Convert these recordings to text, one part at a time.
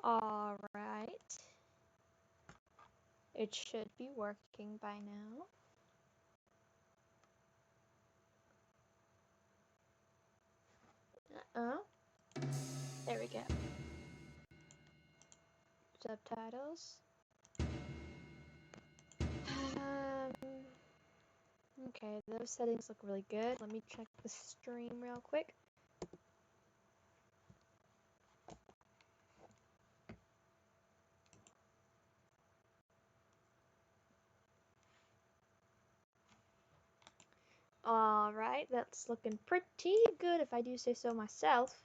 Alright. It should be working by now. There we go. Subtitles. Okay, those settings look really good. Let me check the stream real quick. Alright, that's looking pretty good if I do say so myself.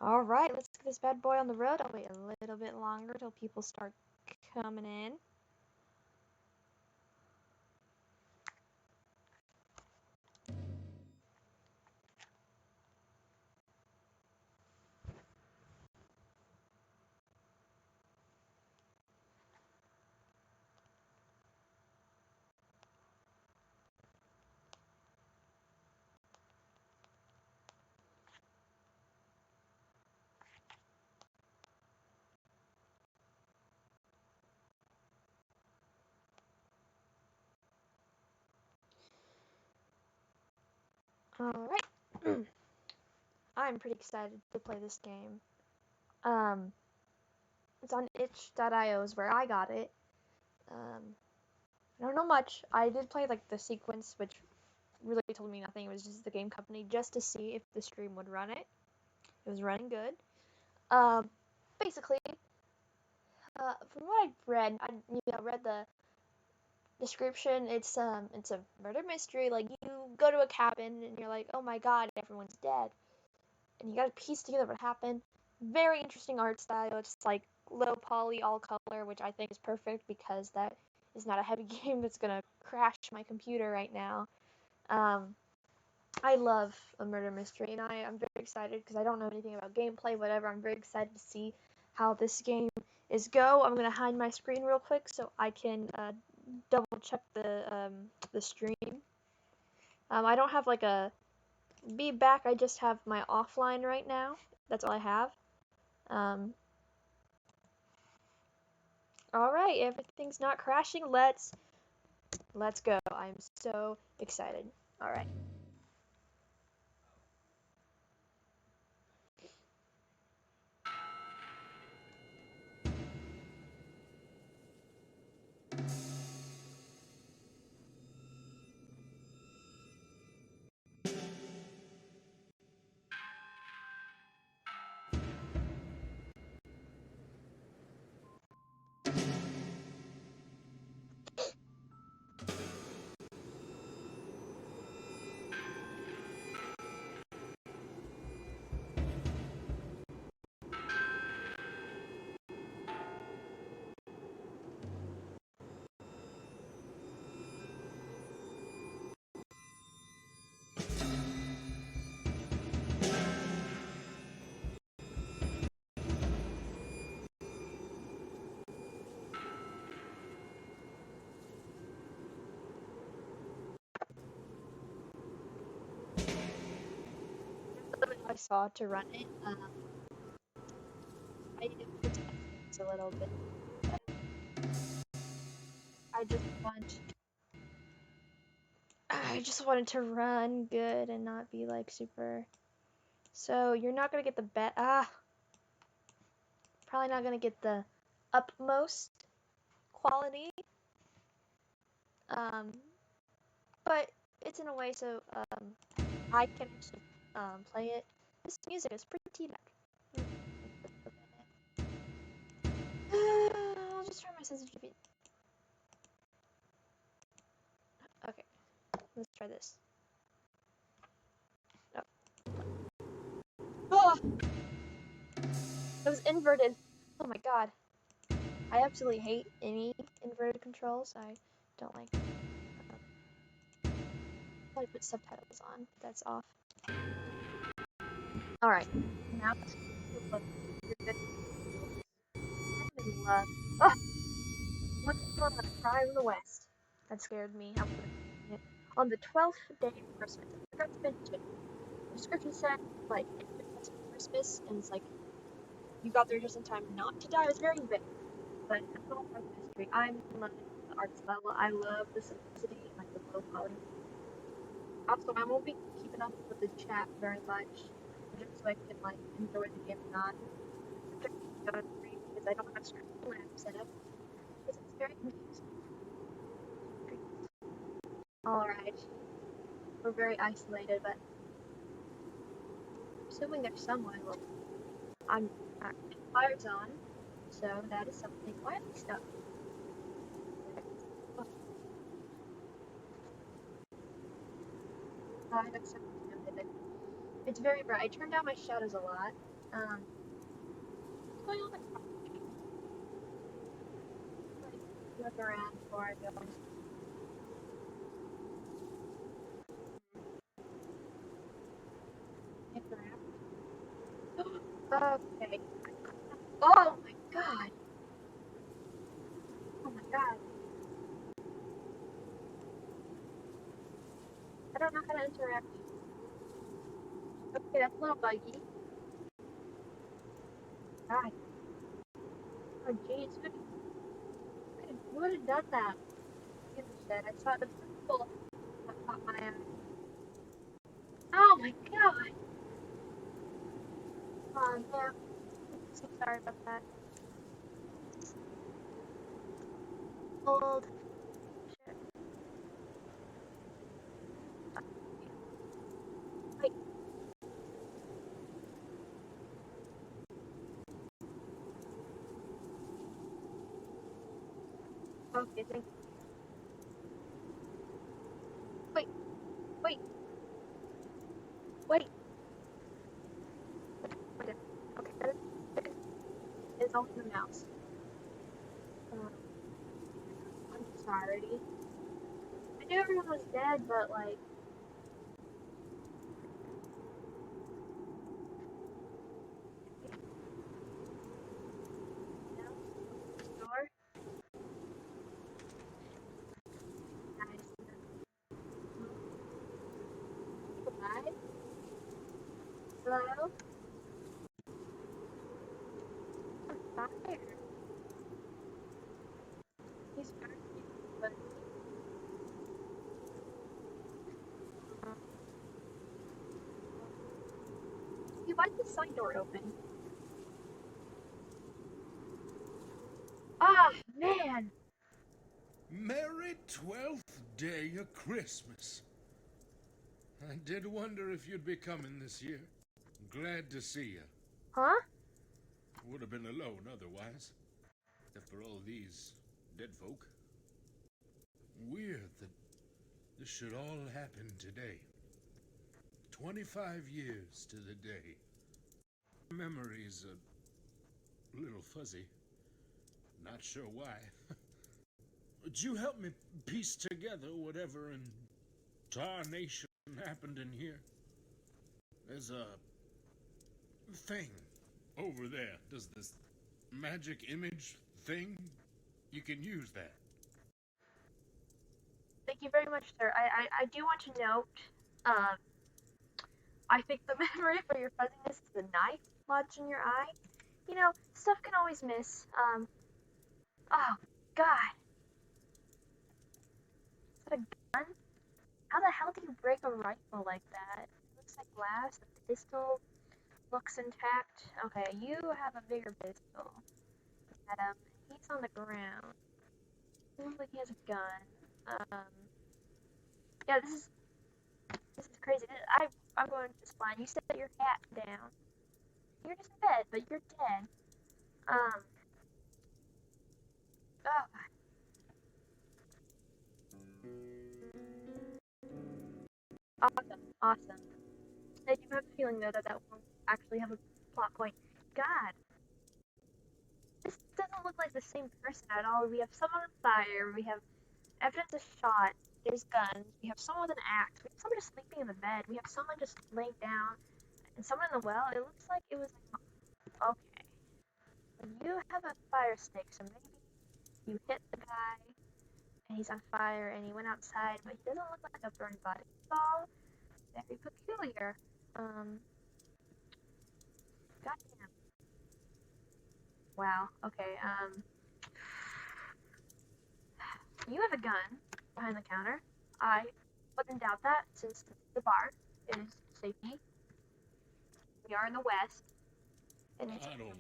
Alright, let's get this bad boy on the road. I'll wait a little bit longer till people start coming in. Alright. I'm pretty excited to play this game. It's on itch.io is where I got it. I don't know much. I did play like the sequence, which really told me nothing. It was just the game company just to see if the stream would run it. It was running good. Basically, from what I've read, I read the description. It's a murder mystery. Like you go to a cabin and you're like, oh my god, everyone's dead, and you gotta piece together what happened. Very interesting art style. It's like low poly, all color, which I think is perfect because that is not a heavy game that's gonna crash my computer right now. I love a murder mystery, and I'm very excited because I don't know anything about gameplay, whatever. I'm very excited to see how this game is go. I'm gonna hide my screen real quick so I can double check the stream. I don't have like a be back. I just have my offline right now. That's all I have. All right, everything's not crashing. Let's go. I'm so excited. All right. I saw to run it. I did a little bit. I just want. I just wanted to run good and not be like super. So you're not gonna get the probably not gonna get the utmost quality. But it's in a way so I can actually play it. This music is pretty bad. I'll just try my sensitivity. Okay, let's try this. Oh, it was inverted. Oh my god. I absolutely hate any inverted controls. I don't like. I put subtitles on. That's off. All right. Now let's look. I'm in love. Oh, what's going on? A Cry in the West. That scared me. I'm gonna continue it. On the 12th day of Christmas. I forgot to mention. The description said like Christmas, and it's like you got there just in time not to die. It was very vague, but it's all part of the mystery. I'm in love with the arts level. I love the simplicity and like the low quality. Also, I won't be keeping up with the chat very much, just so I can like enjoy the game and not because I don't have Streamlabs set up because it's very confusing. Alright, we're very isolated, but assuming there's someone, well, I'm fire's on, so that is something quietly stuff. I have something to it. It's very bright. I turned down my shadows a lot. What's going on with look around before I go around. Okay. Oh my god. Oh my god. I don't know how to interact. Okay, that's a little buggy. God. Oh jeez. Who would have done that? I saw the purple that caught my eye. Oh my god. Oh yeah. I'm so sorry about that. Old. Shit. Wait. Okay, thank you. Wait. Wait. Wait. Wait. Okay, that is all in the mouse. I'm sorry. I knew everyone was dead, but like. Door. Nice. Goodbye. Hello. Fire. He's burning, but you like the side door open. Ah, man. Merry 12th day of Christmas. I did wonder if you'd be coming this year. Glad to see you. Huh? Would have been alone otherwise. Except for all these dead folk. Weird that this should all happen today. 25 years to the day. Memory's a little fuzzy. Not sure why. Would you help me piece together whatever in tarnation happened in here? There's a thing over there. Does this magic image thing? You can use that. Thank you very much, sir. I do want to note, um, I think the memory for your fuzziness is the knife lodged in your eye. You know, stuff can always miss. Oh, God. Is that a gun? How the hell do you break a rifle like that? It looks like glass. The pistol looks intact. Okay, you have a bigger pistol. Adam, he's on the ground. It looks like he has a gun. Yeah, this is crazy. I'm going to this line. You set your hat down. You're just in bed, but you're dead. Um, oh, awesome, awesome. I do have a feeling though that that won't actually have a plot point. God, this doesn't look like the same person at all. We have someone on fire. We have evidence of shot. There's guns. We have someone with an axe. We have someone just sleeping in the bed. We have someone just laying down, and someone in the well. It looks like it was okay. You have a fire stick, so maybe you hit the guy and he's on fire and he went outside, but he doesn't look like a burned body. It's all very peculiar. Um, Goddamn. Wow. Okay. You have a gun behind the counter. I wouldn't doubt that since the bar is safety. We are in the West, and it's. I don't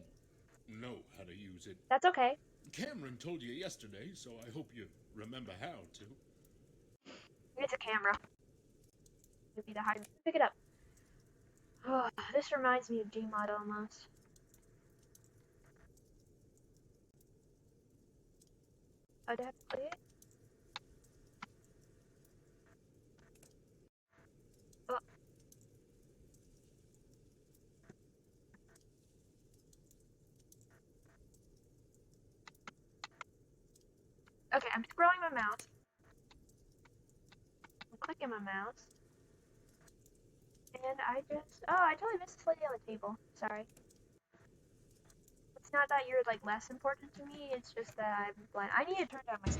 know how to use it. That's okay. Cameron told you yesterday, so I hope you remember how to. It's a camera. It'd be the hard. Pick it up. Oh, this reminds me of Gmod almost. I'd have to play it. Oh. Okay, I'm scrolling my mouse. I'm clicking my mouse. And I just. Oh, I totally missed this lady on the table. Sorry. It's not that you're like less important to me, it's just that I'm blind. I need to turn down my.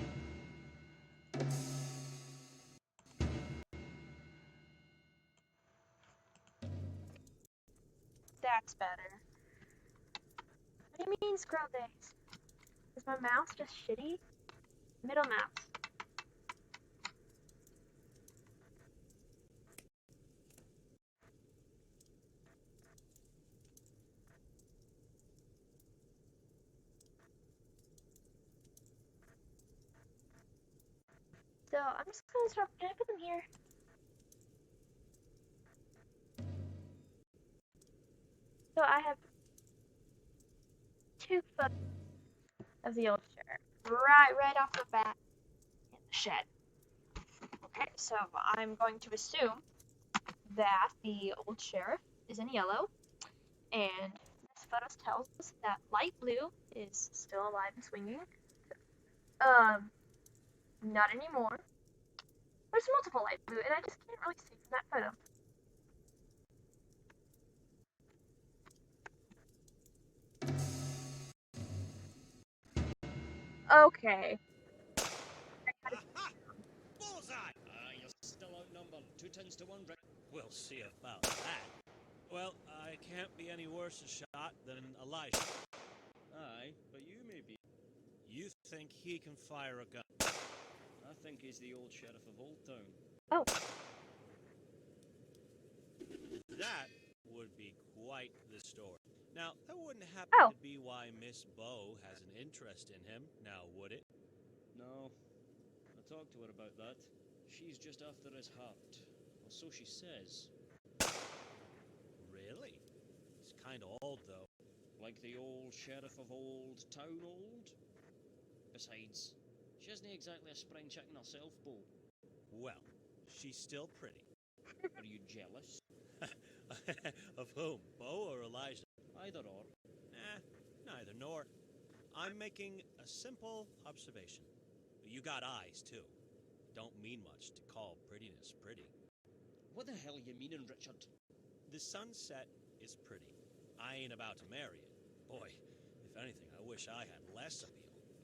That's better. What do you mean scroll days? Is my mouse just shitty? Middle mouse. So I'm just gonna start. Can I put them here? So I have 2 photos of the old sheriff. Right off the bat in the shed. Okay, so I'm going to assume that the old sheriff is in yellow, and this photo tells us that light blue is still alive and swinging. Not anymore. There's multiple light blue, and I just can't really see from that photo. Okay. Aha! Bullseye! You're still outnumbered. 2 tens to 1. We'll see about that. Well, I can't be any worse a shot than Elijah. Aye, but you may be. You think he can fire a gun? I think he's the old sheriff of Old Town. Oh. That would be quite the story. Now, that wouldn't happen Oh. to be why Miss Bow has an interest in him, now would it? No, I talked to her about that. She's just after his heart. Or so she says. Really? It's kind of old, though. Like the old sheriff of Old Town old? Besides, she isn't exactly a spring chicken herself, Bo. Well, she's still pretty. Are you jealous? Of whom, Bo or Elijah? Either or. Neither nor. I'm making a simple observation. You got eyes, too. Don't mean much to call prettiness pretty. What the hell are you meaning, Richard? The sunset is pretty. I ain't about to marry it. Boy, if anything, I wish I had less appeal.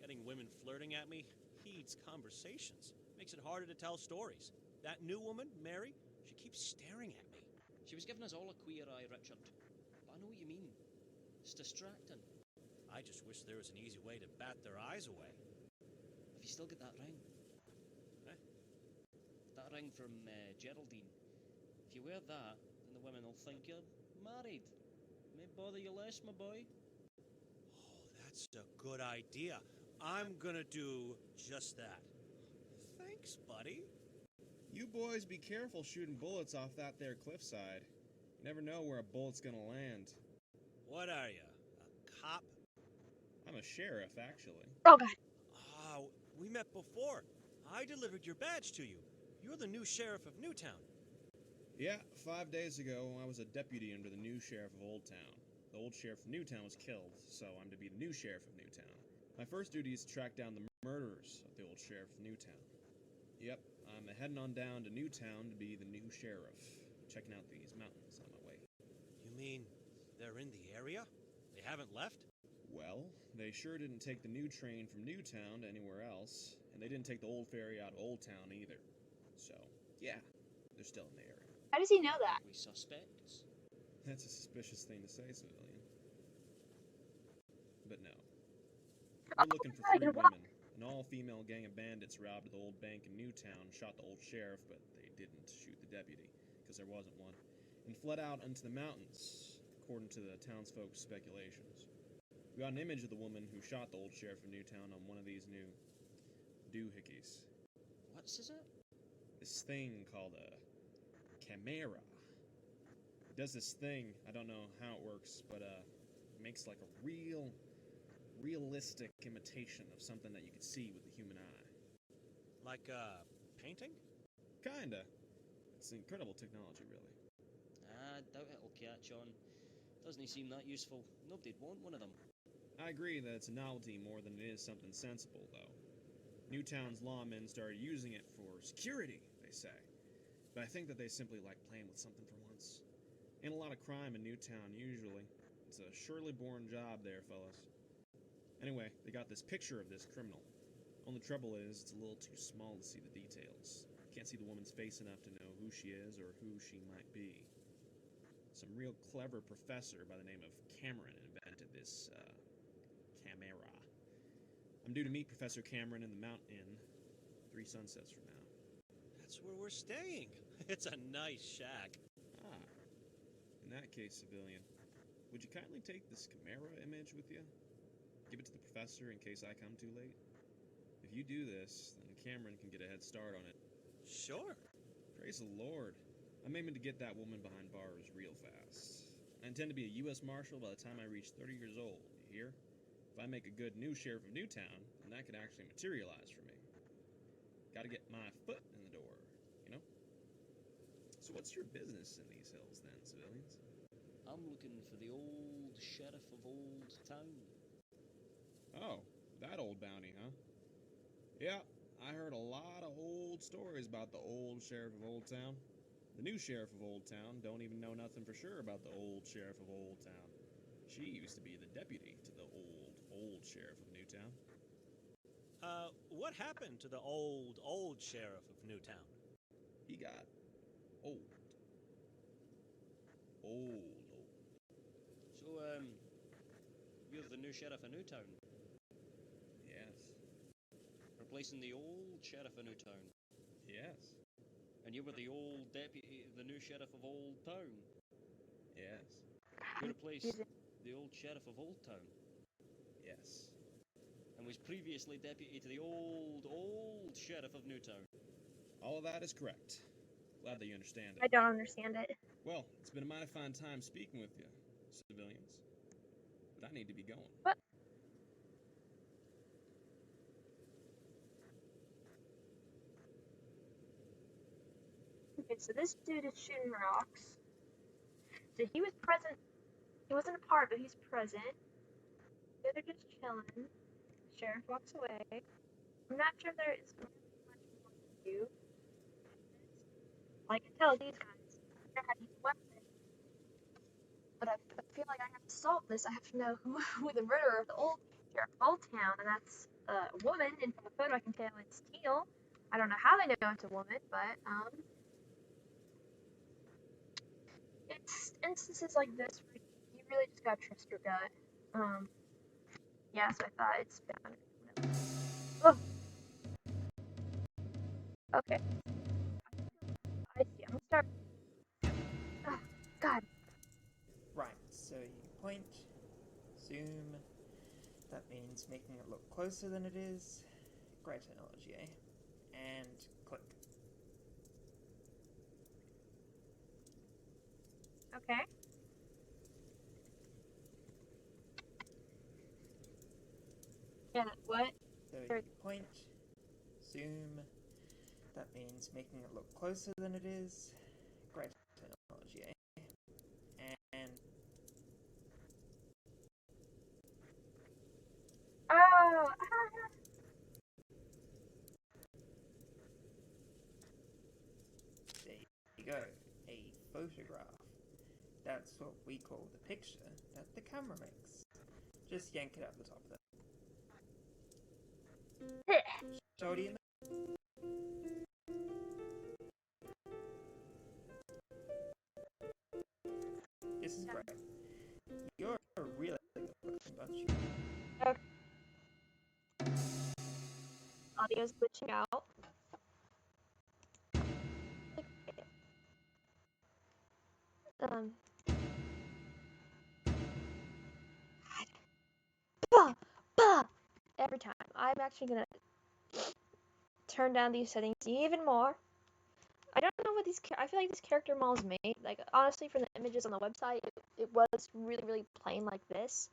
Getting women flirting at me heeds conversations. Makes it harder to tell stories. That new woman, Mary, she keeps staring at me. She was giving us all a queer eye, Richard. But I know what you mean. It's distracting. I just wish there was an easy way to bat their eyes away. Have you still got that ring? Eh? That ring from Geraldine. If you wear that, then the women will think you're married. May bother you less, my boy. Oh, that's a good idea. I'm gonna do just that. Thanks, buddy. You boys be careful shooting bullets off that there cliffside. You never know where a bullet's gonna land. What are you, a cop? I'm a sheriff, actually. Oh god. Oh, we met before. I delivered your badge to you. You're the new sheriff of Newtown. Yeah, 5 days ago, I was a deputy under the new sheriff of Old Town. The old sheriff of Newtown was killed, so I'm to be the new sheriff of Newtown. My first duty is to track down the murderers of the old sheriff of Newtown. Yep, I'm heading on down to Newtown to be the new sheriff. Checking out these mountains on my way. You mean they're in the area? They haven't left? Well, they sure didn't take the new train from Newtown to anywhere else, and they didn't take the old ferry out of Old Town either. So, yeah, they're still in the area. How does he know that? We suspects. That's a suspicious thing to say, civilian. but no. We're looking for Right, 3 what? women. An all-female gang of bandits robbed the old bank in Newtown, shot the old sheriff, but they didn't shoot the deputy, because there wasn't one, and fled out into the mountains, according to the townsfolk's speculations. We got an image of the woman who shot the old sheriff of Newtown on one of these new doohickeys. What's is it? This thing called a chimera. It does this thing, I don't know how it works, but it makes like a realistic imitation of something that you could see with the human eye. Like, painting? Kinda. It's incredible technology, really. I doubt it'll catch on. Doesn't seem that useful. Nobody'd want one of them. I agree that it's a novelty more than it is something sensible, though. Newtown's lawmen started using it for security, they say. But I think that they simply like playing with something for once. Ain't a lot of crime in Newtown, usually. It's a surely born job there, fellas. Anyway, they got this picture of this criminal. Only trouble is, it's a little too small to see the details. Can't see the woman's face enough to know who she is or who she might be. Some real clever professor by the name of Cameron invented this, chimera. I'm due to meet Professor Cameron in the Mount Inn 3 sunsets from now. That's where we're staying. It's a nice shack. Ah. In that case, civilian, would you kindly take this chimera image with you? Give it to the professor in case I come too late? If you do this, then Cameron can get a head start on it. Sure. Praise the Lord. I'm aiming to get that woman behind bars real fast. I intend to be a U.S. Marshal by the time I reach 30 years old, you hear? If I make a good new sheriff of Newtown, then that could actually materialize for me. Gotta get my foot in the door, you know? So what's your business in these hills then, civilians? I'm looking for the old sheriff of Old Town. Oh, that old bounty, huh? Yeah, I heard a lot of old stories about the old sheriff of Old Town. The new sheriff of Old Town don't even know nothing for sure about the old sheriff of Old Town. She used to be the deputy to the old sheriff of Newtown. What happened to the old sheriff of Newtown? He got old. Old. So, you're the new sheriff of Newtown, Yes. replacing the old sheriff of Newtown. Yes. And you were the old deputy, the new sheriff of Old Town. Yes. You replaced the old sheriff of Old Town, Yes. and was previously deputy to the old sheriff of Newtown. All of that is correct. Glad that you understand I it. don't understand it. Well, it's been a mighty fine time speaking with you, civilians. But I need to be going. What? Okay, so this dude is shooting rocks. So he was present. He wasn't a part, but he's present. The other just chilling. The sheriff walks away. I'm not sure there is much more to do. I can tell these guys know how to use weapons. But I feel like I have to solve this. I have to know who the murderer of the old sheriff of Old Town, and that's a woman. And from the photo, I can tell it's Teal. I don't know how they know it's a woman, but it's instances like this where you really just gotta trust your gut. Yeah, so I thought it's better. Oh, okay. I see. I'm gonna start. Oh, God. Right, so you point, zoom, that means making it look closer than it is. Great technology, eh? And click. Okay. Yeah, what? So Sorry. you point, zoom, that means making it look closer than it is. Great technology, eh? And Oh, there you go, a photograph. That's what we call the picture that the camera makes. Just yank it out the top of it. Jody in This is great. You're a really good looking bunch. video's glitching out. Um. Bah, bah. Every time. I'm actually gonna turn down these settings even more. I don't know what these. I feel like this character model is made. Like honestly, from the images on the website, it was really plain like this.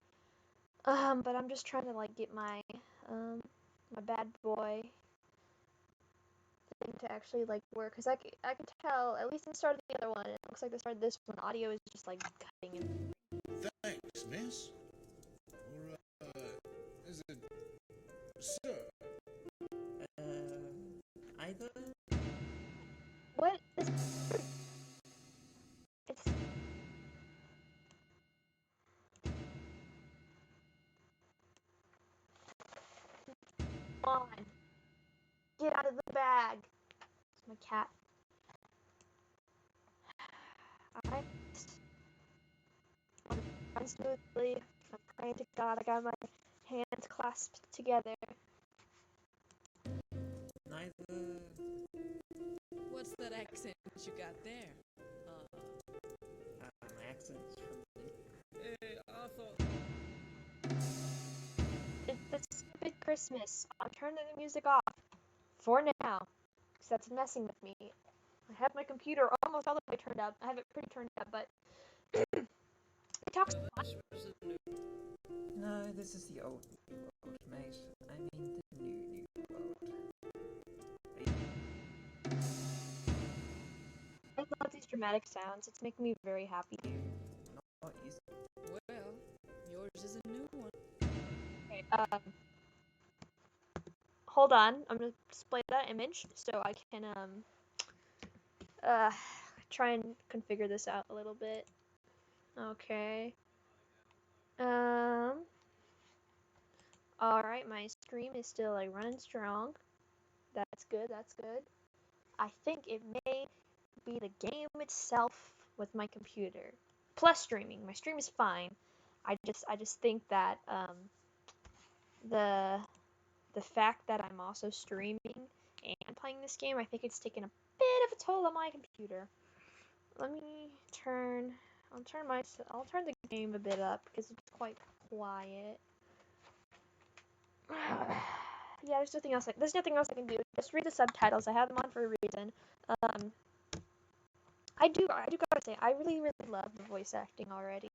But I'm just trying to like get my my bad boy thing to actually like work, cause I can tell at least in the start of the other one, it looks like the start of this one, audio is just like cutting and. Thanks, miss. Or, is it sir? Either? What is it's on. Get out of the bag. It's my cat. I run smoothly. I'm praying to God. I got my hands clasped together. Neither. What's that accent you got there? My accent's from Hey, I thought. It's the stupid Christmas. I'm turning the music off. For now. Because that's messing with me. I have my computer almost all the way turned up. I have it pretty turned up, but it talks. This was a new. No, this is the old New World, mate. I mean the new World. I love these dramatic sounds. It's making me very happy. Not easy. Well, yours is a new one. Okay, hold on. I'm gonna display that image so I can uh try and configure this out a little bit. Okay. Alright, my stream is still like running strong. That's good, that's good. I think it may be the game itself with my computer. Plus streaming. My stream is fine. I just think that the fact that I'm also streaming and playing this game, I think it's taken a bit of a toll on my computer. Let me turn. I'll turn the game a bit up because it's quite quiet. Yeah, there's nothing else I can do. Just read the subtitles. I have them on for a reason. I do gotta say, I really love the voice acting already.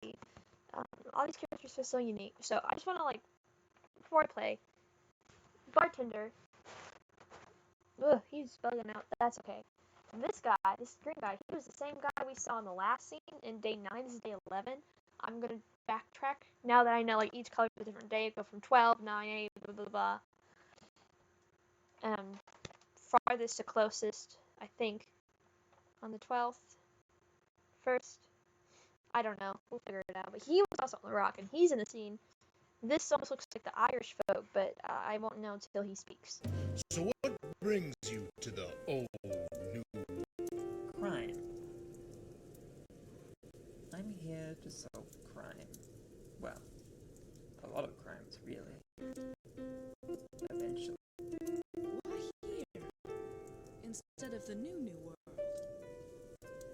All these characters feel so unique. So I just want to like, before I play, bartender. Ugh, he's bugging out. That's okay. This guy, this green guy, he was the same guy we saw in the last scene in day 9. This is day 11. I'm gonna backtrack now that I know like each color is a different day. Go from 12, 9, 8, blah blah blah. Farthest to closest, I think, on the 12th. First, I don't know. We'll figure it out. But he was also on the rock, and he's in the scene. This almost looks like the Irish folk, but I won't know until he speaks. So what brings you to the old new? Crime. I'm here to solve crime. Well, a lot of crimes, really. Eventually. Why here? Instead of the new world.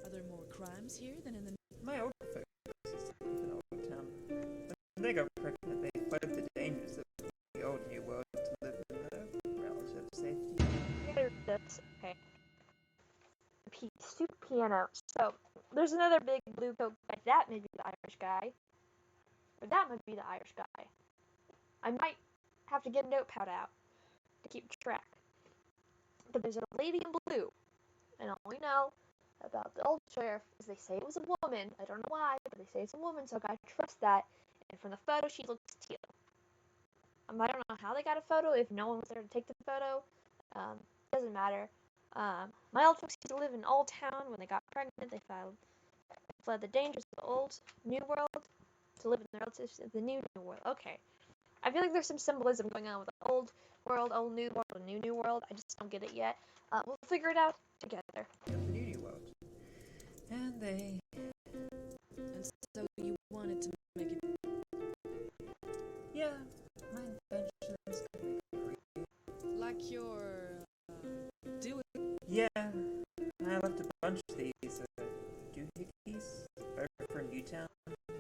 Are there more crimes here than in the My old folks used to live in Old Town. When they got pregnant, they fled the dangers of the old New World to live in their relative safety. Okay. Stupid piano. So, there's another big blue coat guy. That may be the Irish guy. Or that might be the Irish guy. I might have to get a notepad out to keep track. But there's a lady in blue. And all we know about the old sheriff is they say it was a woman. I don't know why, but they say it's a woman, so I gotta trust that. And from the photo, she looks teal. I don't know how they got a photo if no one was there to take the photo. Doesn't matter. My old folks used to live in Old Town. When they got pregnant, they fled the dangers of the old New World to live in the relatives of the new World. Okay. I feel like there's some symbolism going on with the old world, old new world, and new world. I just don't get it yet. We'll figure it out together. Of the New World. And they... And so you wanted to make it. Yeah, my intention is to make it real. Like your left a bunch of these doohickeys over in Newtown,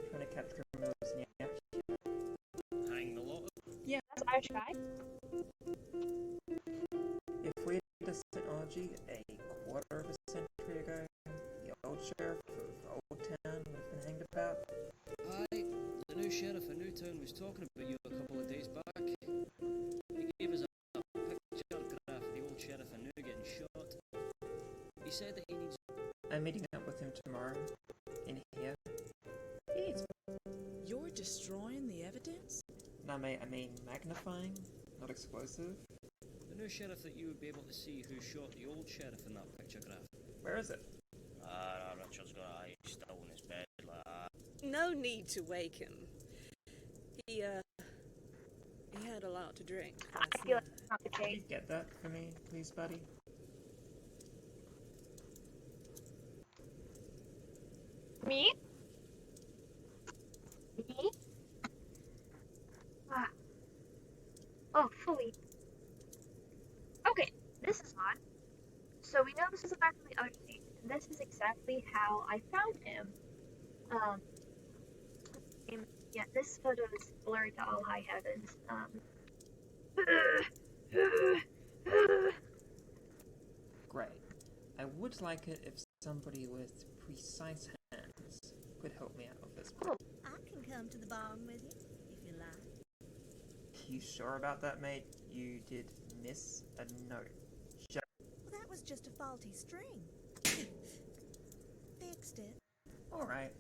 trying to catch criminals near. Hang the lot of Yeah, That's Irish guy. if we had this technology a quarter of a century ago, the old sheriff of Old Town would have been hanged about. Aye, the new sheriff of Newtown was talking about you a couple of days back. He gave us a picture graph of the old sheriff of New getting shot. He said that he needs. I'm meeting up with him tomorrow, in here. He needs. You're destroying the evidence? No, mate, I mean magnifying, not explosive. The new sheriff that you would be able to see who shot the old sheriff in that picture graph. Where is it? Richard's got a he's still in his bed like that. No need to wake him. He had a lot to drink I last feel night. like it's not the Can you case. get that for me, please, buddy? Me? Me? Ah. Oh, fully. Okay, this is odd. So we know this is back from the other scene. This is exactly how I found him. Yeah, this photo is blurry to all high heavens. Great. I would like it if somebody with precise hands could help me out with this. I can come to the barn with you, if you like. You sure about that, mate? You did miss a note. Well, that was just a faulty string. Fixed it. Alright.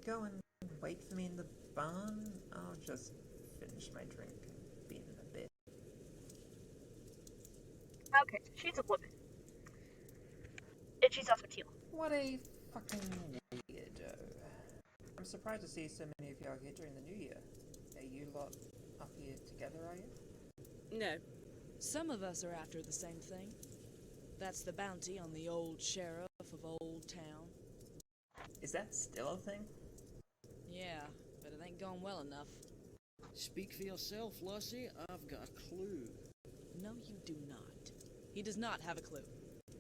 Go and wait for me in the barn. I'll just finish my drink and be in a bit. Okay, so she's a woman. And she's also teal. What a fucking weirdo. I'm surprised to see so many of y'all here during the new year. Are you lot up here together, are you? No. Some of us are after the same thing. That's the bounty on the old sheriff of Old Town. Is that still a thing? Yeah, but it ain't going well enough. Speak for yourself, Lussie. I've got a clue. No, you do not. He does not have a clue.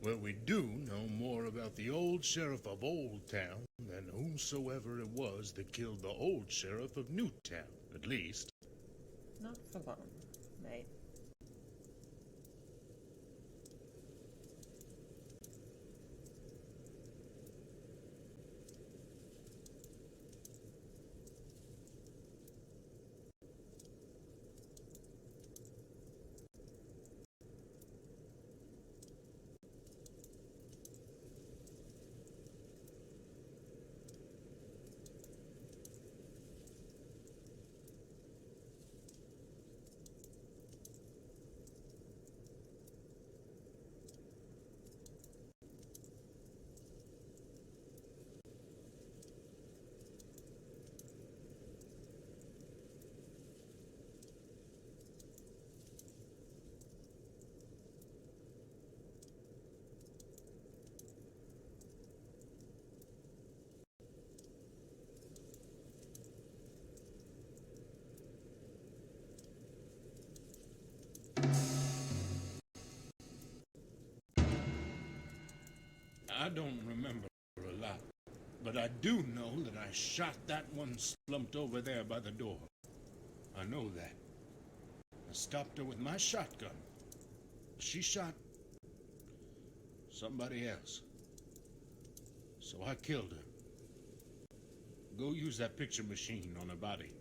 Well, we do know more about the old sheriff of Old Town than whomsoever it was that killed the old sheriff of Newtown, at least. Not for long, mate. I don't remember a lot, but I do know that I shot that one slumped over there by the door. I know that. I stopped her with my shotgun. She shot somebody else. So I killed her. Go use that picture machine on her body.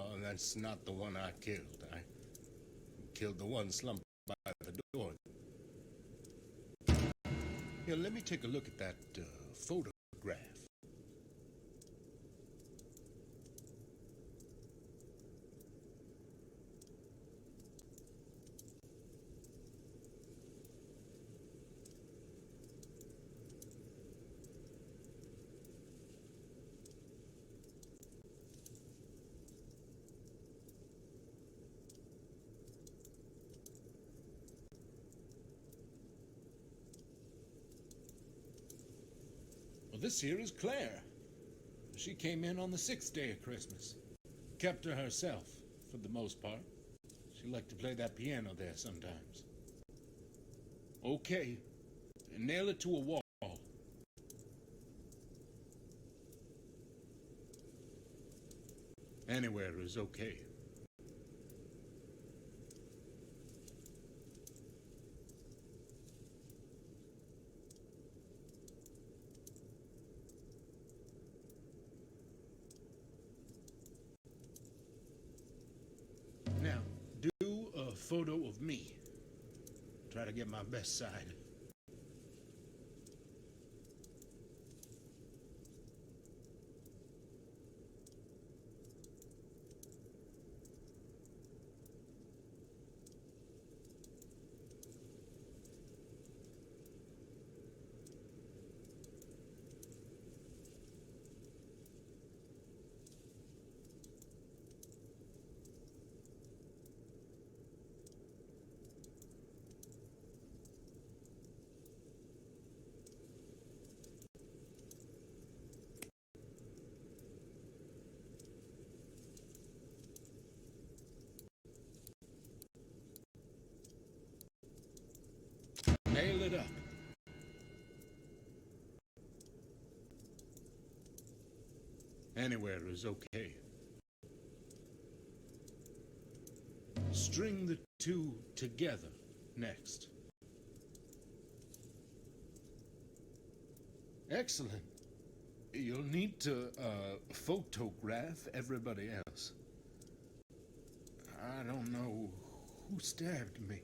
Oh, that's not the one I killed. I killed the one slumped by the door. Here, let me take a look at that photograph. Well, this here is Claire. She came in on the 6th day of Christmas. Kept her herself, for the most part. She liked to play that piano there sometimes. Okay, nail it to a wall. Anywhere is okay. Now, do a photo of me. Try to get my best side. Nail it up. Anywhere is okay. String the two together next. Excellent. You'll need to photograph everybody else. I don't know who stabbed me.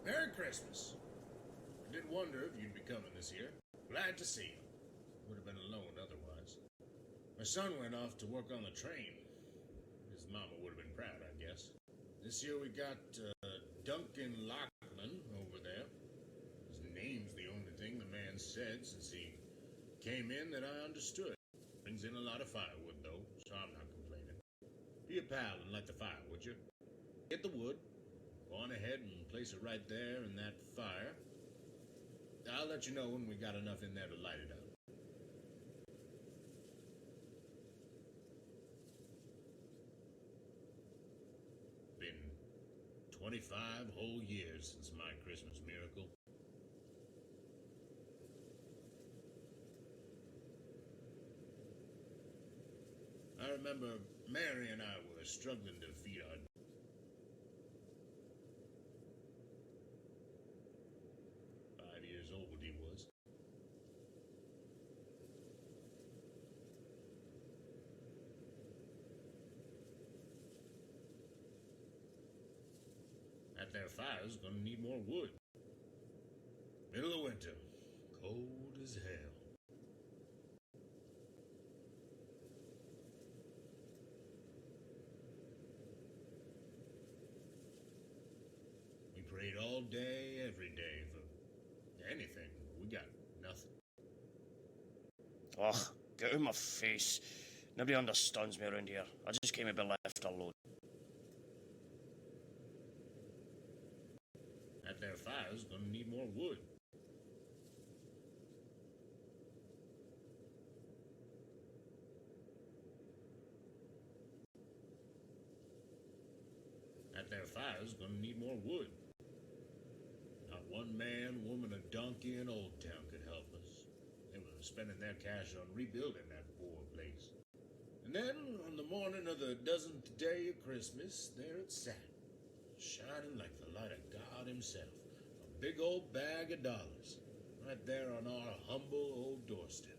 Merry Christmas. I did wonder if you'd be coming this year. Glad to see you. Would have been alone otherwise. My son went off to work on the train. His mama would have been proud, I guess. This year we got Duncan Lockman over there. His name's the only thing the man said since he came in that I understood. Brings in a lot of firewood, though, so I'm not complaining. Be a pal and light the fire, would you? Get the wood. Go on ahead and place it right there in that fire. I'll let you know when we got enough in there to light it up. Been 25 whole years since my Christmas miracle. I remember Mary and I were struggling to feed our 5 years old he was. That there fire's gonna need more wood. Middle of winter, cold as hell. We prayed all day, every day for anything. We got nothing. Oh, get out of my face. Nobody understands me around here. I just came to be left alone. That there fire's gonna need more wood. That there fire's gonna need more wood. Not one man, woman, or donkey in Old Town could help us. They were spending their cash on rebuilding that poor place. And then, on the morning of the dozenth day of Christmas, there it sat, shining like the light of God himself. A big old bag of dollars, right there on our humble old doorstep.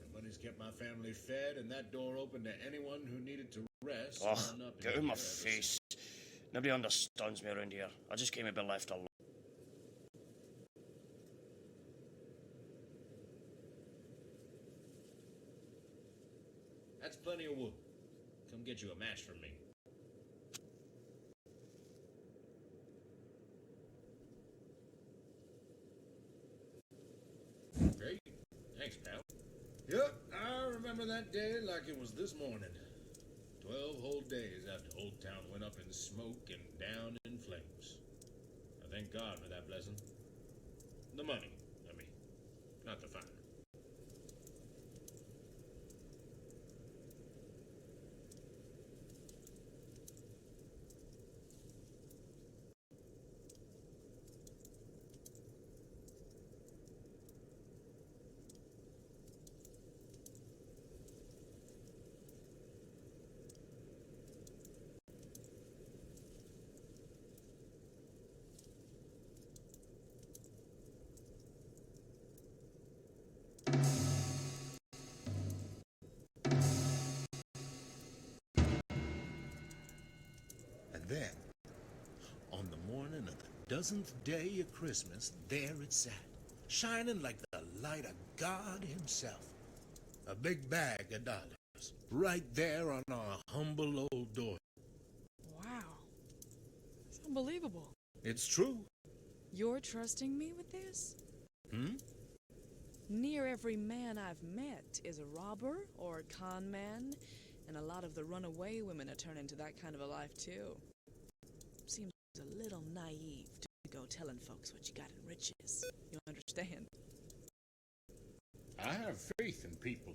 The money's kept my family fed, and that door open to anyone who needed to rest. Oh, run up get out in of my here ever face. since. Nobody understands me around here. I just came to be left alone. That's plenty of wood. Come get you a match from me. Great. Thanks, pal. Yep, I remember that day like it was this morning. 12 whole days after Old Town went up in smoke and down in flames. I thank God for that blessing. The money, I mean, not the fire. And then, on the morning of the dozenth day of Christmas, there it sat, shining like the light of God himself. A big bag of dollars, right there on our humble old door. Wow. It's unbelievable. It's true. You're trusting me with this? Hmm? Near every man I've met is a robber or a con man, and a lot of the runaway women are turning to that kind of a life too. Seems a little naive to go telling folks what you got in riches. You understand? I have faith in people.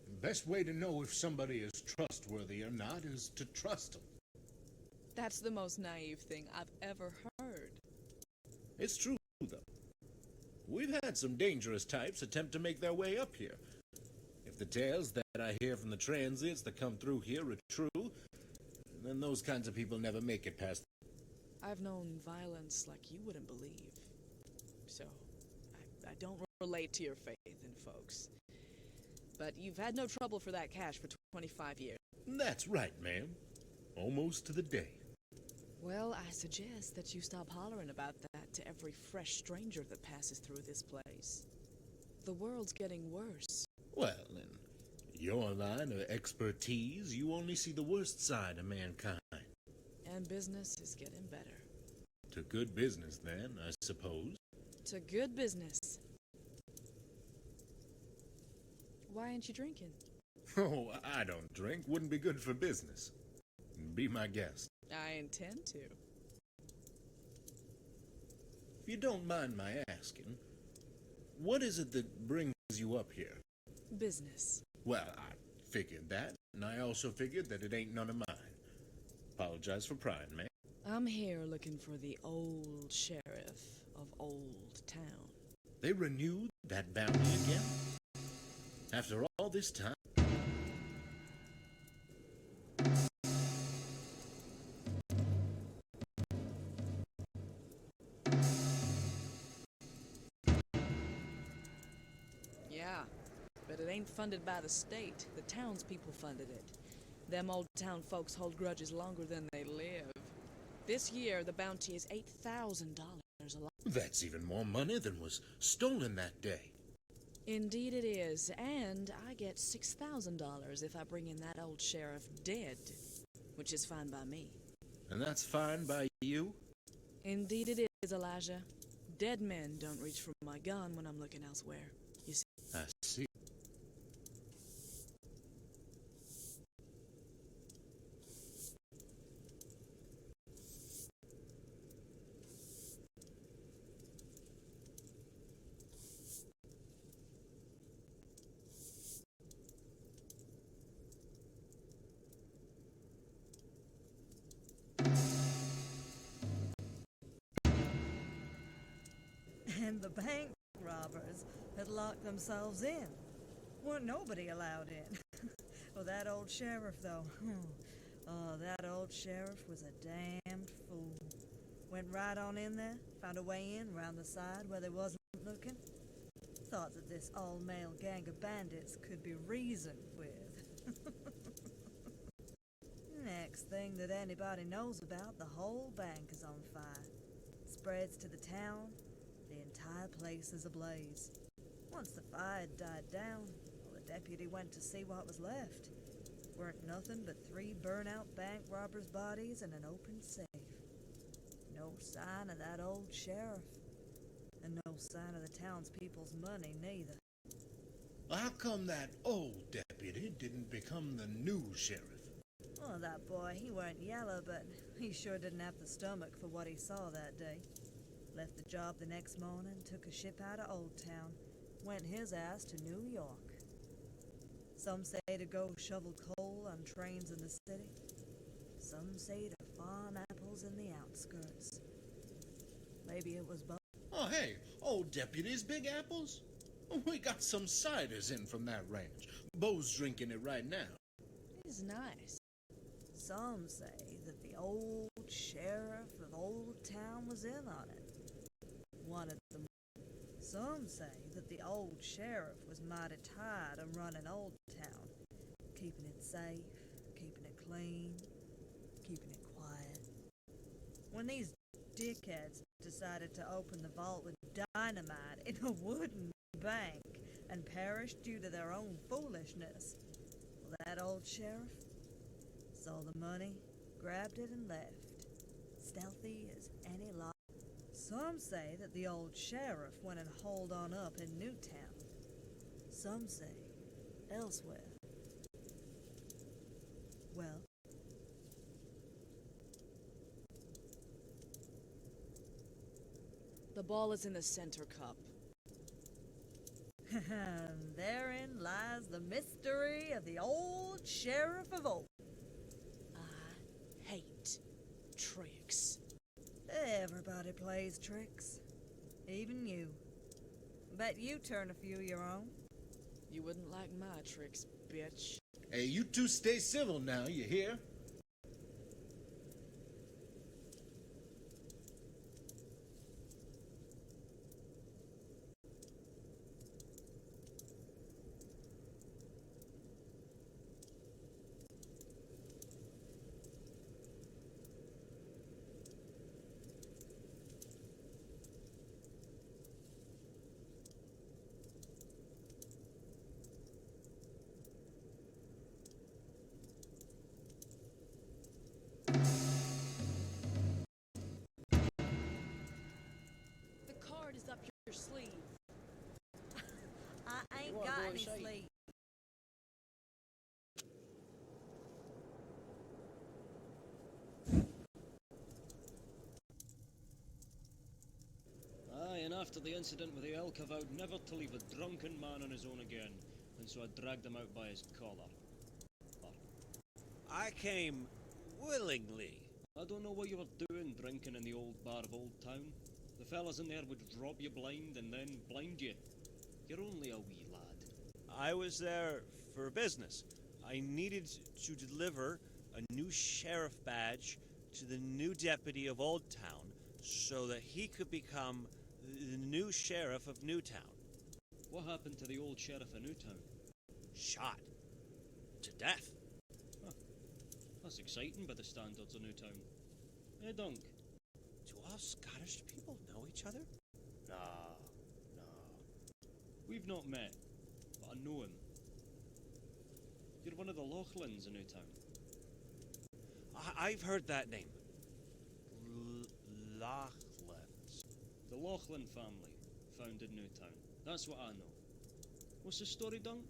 The best way to know if somebody is trustworthy or not is to trust them. That's the most naive thing I've ever heard. It's true, though. We've had some dangerous types attempt to make their way up here. If the tales that I hear from the transits that come through here are true, then those kinds of people never make it past. I've known violence like you wouldn't believe. So, I don't relate to your faith in folks. But you've had no trouble for that cash for 25 years. That's right, ma'am. Almost to the day. Well, I suggest that you stop hollering about that to every fresh stranger that passes through this place. The world's getting worse. Well, in your line of expertise, you only see the worst side of mankind. And business is getting better. To good business, then, I suppose. To good business. Why aren't you drinking? Oh, I don't drink. Wouldn't be good for business. Be my guest. I intend to. If you don't mind my asking, what is it that brings you up here? Business. Well, I figured that, and I also figured that it ain't none of mine. Apologize for prying, man. I'm here looking for the old sheriff of Old Town. They renewed that bounty again? After all this time? Yeah, but it ain't funded by the state. The townspeople funded it. Them old town folks hold grudges longer than they live. This year, the bounty is $8,000 a lot. That's even more money than was stolen that day. Indeed it is, and I get $6,000 if I bring in that old sheriff dead, which is fine by me. And that's fine by you? Indeed it is, Elijah. Dead men don't reach for my gun when I'm looking elsewhere, you see. I see. And the bank robbers had locked themselves in. Weren't nobody allowed in. Well, that old sheriff, though. Oh, that old sheriff was a damned fool. Went right on in there, found a way in round the side where they wasn't looking. Thought that this all-male gang of bandits could be reasoned with. Nah, Next thing that anybody knows about, the whole bank is on fire. Spreads to the town, the entire place is ablaze. Once the fire had died down, well, the deputy went to see what was left. Weren't nothing but 3 burnt-out bank robbers' bodies and an open safe. No sign of that old sheriff, and no sign of the townspeople's money neither. Well, how come that old deputy didn't become the new sheriff? Well, that boy, he weren't yellow, but he sure didn't have the stomach for what he saw that day. Left the job the next morning, took a ship out of Old Town, went his ass to New York. Some say to go shovel coal on trains in the city. Some say to farm apples in the outskirts. Maybe it was both. Oh, hey, old deputy's Big Apples? We got some ciders in from that ranch. Bo's drinking it right now. It's nice. Some say that the old sheriff of Old Town was in on it. One of them. Some say that the old sheriff was mighty tired of running Old Town, keeping it safe, keeping it clean, keeping it quiet. When these dickheads decided to open the vault with dynamite in a wooden bank and perished due to their own foolishness, well, that old sheriff saw the money, grabbed it, and left, stealthy as any lot. Some say that the old sheriff went and holed on up in Newtown. Some say elsewhere. Well, The ball is in the center cup. therein lies the mystery of the old sheriff of Old. I hate tricks. Everybody plays tricks. Even you. Bet you turn a few your own. You wouldn't like my tricks, bitch. Hey, you two stay civil now, you hear? The card is up your sleeve. I ain't What, got boy, any say? sleep. Aye, and after the incident with the elk, I vowed never to leave a drunken man on his own again, and so I dragged him out by his collar. I came willingly. I don't know what you were doing drinking in the old bar of Old Town. The fellas in there would rob you blind and then blind you. You're only a wee lad. I was there for business. I needed to deliver a new sheriff badge to the new deputy of Old Town so that he could become the new sheriff of Newtown. What happened to the old sheriff of Newtown? Shot. To death. That's exciting by the standards of Newtown. Hey, Dunk. Do all Scottish people know each other? Nah. We've not met, but I know him. You're one of the Lochlins in Newtown. I've heard that name. Lochlins. The Lochlin family, founded Newtown. That's what I know. What's the story, Dunk?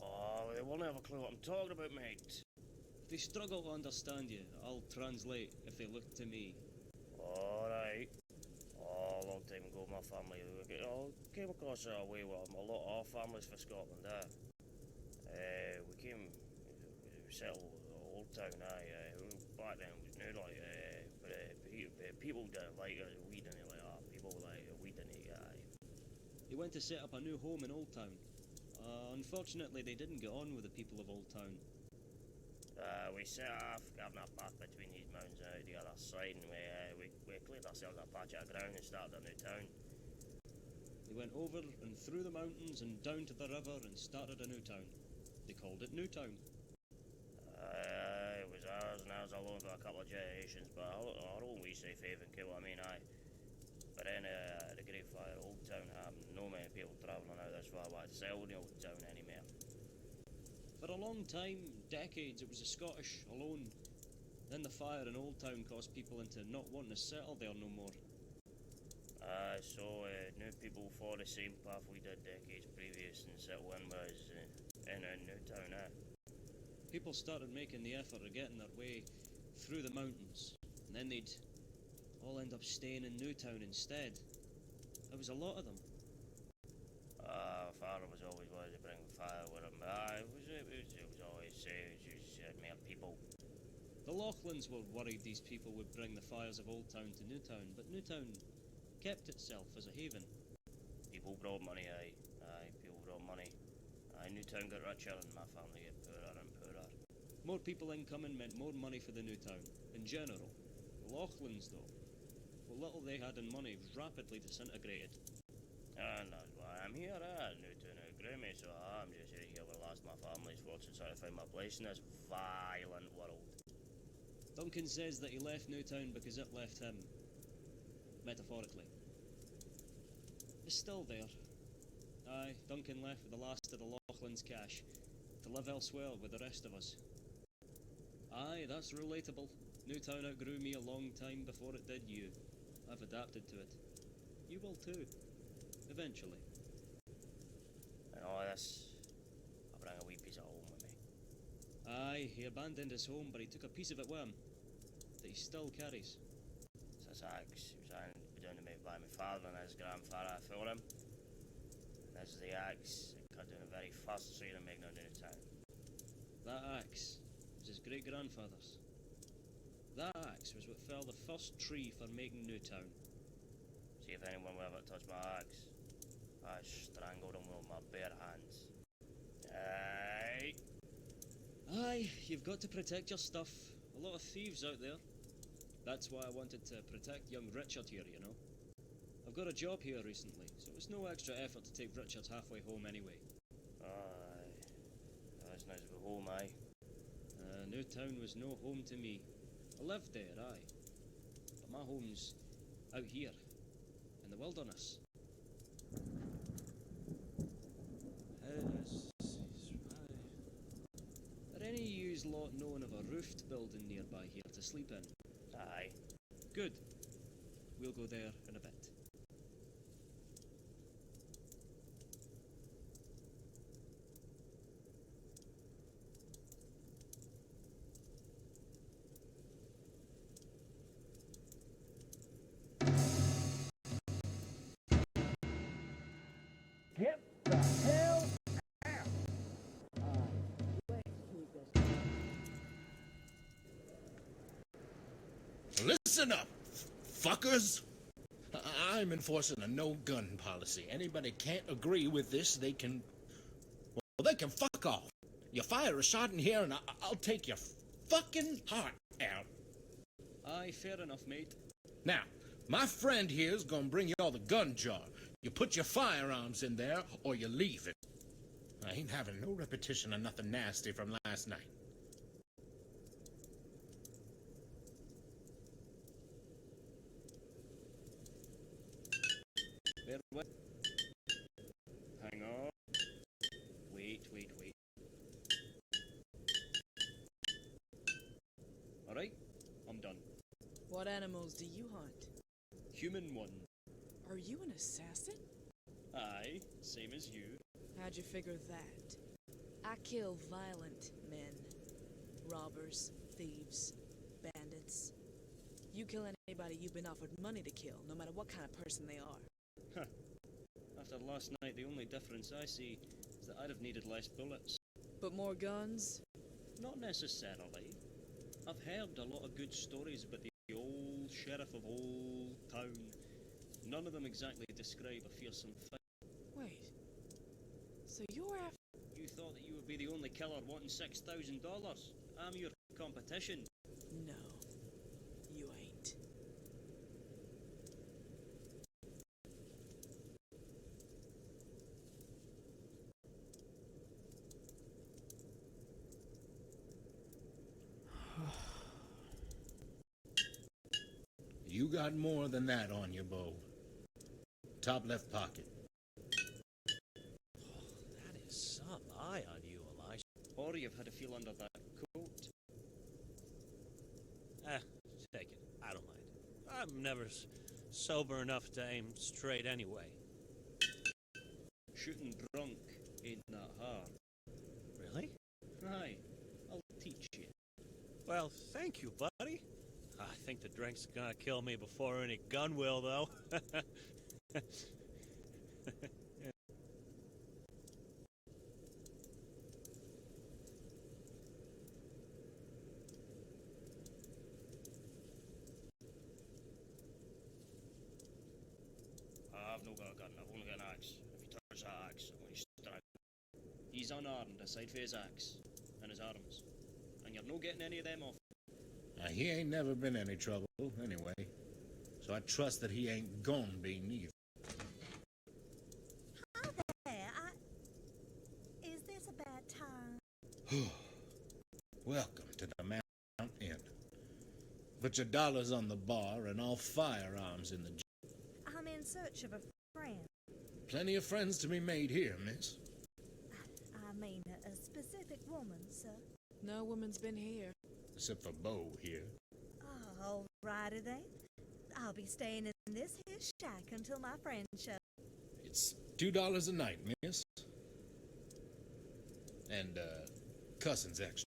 Oh, they won't have a clue what I'm talking about, mate. If they struggle to understand you, I'll translate if they look to me. Alright. Oh, a long time ago, my family came across a way with a lot of our families for Scotland, we settled Old Town, back then it was new, like, but people didn't like it, we didn't like that, people like it, we didn't, They went to set up a new home in Old Town. Unfortunately, they didn't get on with the people of Old Town. We set off, having a path between these mountains and the other side, and we cleared ourselves a patch of ground and started a new town. They went over and through the mountains and down to the river and started a new town. They called it Newtown. It was ours and ours alone for a couple of generations, but our own we safe haven, get what I mean, aye. But then the Great Fire, Old Town happened. No many people travelling out this far wide to settle in the Old Town anymore. For a long time, decades, it was the Scottish alone. Then the fire in Old Town caused people into not wanting to settle there no more. So new people follow the same path we did decades previous and settle in was in New Town, People started making the effort of getting their way through the mountains, and then they'd all end up staying in Newtown instead. There was a lot of them. Father was always wanted to bring fire with him. It was always mere people. The Lochlans were worried these people would bring the fires of Old Town to Newtown, but Newtown kept itself as a haven. People brought money, aye. People brought money. Newtown got richer and my family get poorer and poorer. More people incoming meant more money for the Newtown, in general. The Lochlans, though, what little they had in money rapidly disintegrated. And that's why I'm here, Newtown outgrew me, so I'm just here where I lost my family's fortune, trying to find my place in this violent world. Duncan says that he left Newtown because it left him. Metaphorically. It's still there. Aye, Duncan left with the last of the Lochlans' cash, to live elsewhere with the rest of us. Aye, that's relatable. Newtown outgrew me a long time before it did you. I've adapted to it. You will too. Eventually. And all this, I bring a wee piece of home with me. Aye, he abandoned his home, but he took a piece of it with him. That he still carries. This axe, he was down to me by my father and his grandfather for him. And this is the axe that cut down the very first tree to make no new town. That axe was his great-grandfather's. That axe was what fell the first tree for making Newtown. See if anyone will ever touch my axe. I strangled him with my bare hands. Aye. Aye, you've got to protect your stuff. A lot of thieves out there. That's why I wanted to protect young Richard here, you know. I've got a job here recently, so it's no extra effort to take Richard halfway home anyway. Aye. That's nice to be home, aye. Newtown was no home to me. I lived there, aye. But my home's out here, in the wilderness. Are any of yous lot knowing of a roofed building nearby here to sleep in? Aye. Good. We'll go there in a bit. Get the hell out! Listen up, fuckers! I'm enforcing a no-gun policy. Anybody can't agree with this, they can... Well, they can fuck off. You fire a shot in here and I'll take your fucking heart out. Aye, fair enough, mate. Now, my friend here's gonna bring you all the gun jar. You put your firearms in there, or you leave it. I ain't having no repetition of nothing nasty from last night. Bear with. Hang on. Wait. Alright, I'm done. What animals do you hunt? Human one. Are you an assassin? Aye, same as you. How'd you figure that? I kill violent men. Robbers, thieves, bandits. You kill anybody you've been offered money to kill, no matter what kind of person they are. After last night, the only difference I see is that I'd have needed less bullets. But more guns? Not necessarily. I've heard a lot of good stories about the old sheriff of Old Town. None of them exactly describe a fearsome fight. Wait. So you're after... You thought that you would be the only killer wanting $6,000? I'm your competition. No, you ain't. You got more than that on you, Bo. Top left pocket. That is some eye on you, Elijah. Or you've had a feel under that coat. Take it. I don't mind. I'm never sober enough to aim straight anyway. Shooting drunk ain't that hard. Really? Aye, I'll teach you. Well, thank you, buddy. I think the drink's gonna kill me before any gun will, though. I've no got a gun, I've only got an axe. If he touches that axe, I'm going to strike. He's unarmed aside for his axe and his arms. And you're no getting any of them off. He ain't never been any trouble, anyway. So I trust that he ain't gonna be neither. Hi there. Is this a bad time? Welcome to the Mount Inn. Put your dollars on the bar and all firearms in the I'm in search of a friend. Plenty of friends to be made here, miss. I mean, a specific woman, sir. No woman's been here. Except for Bo here. Oh, alrighty then. I'll be staying in this here shack until my friend shows. It's $2 a night, miss. And, cussing's extra.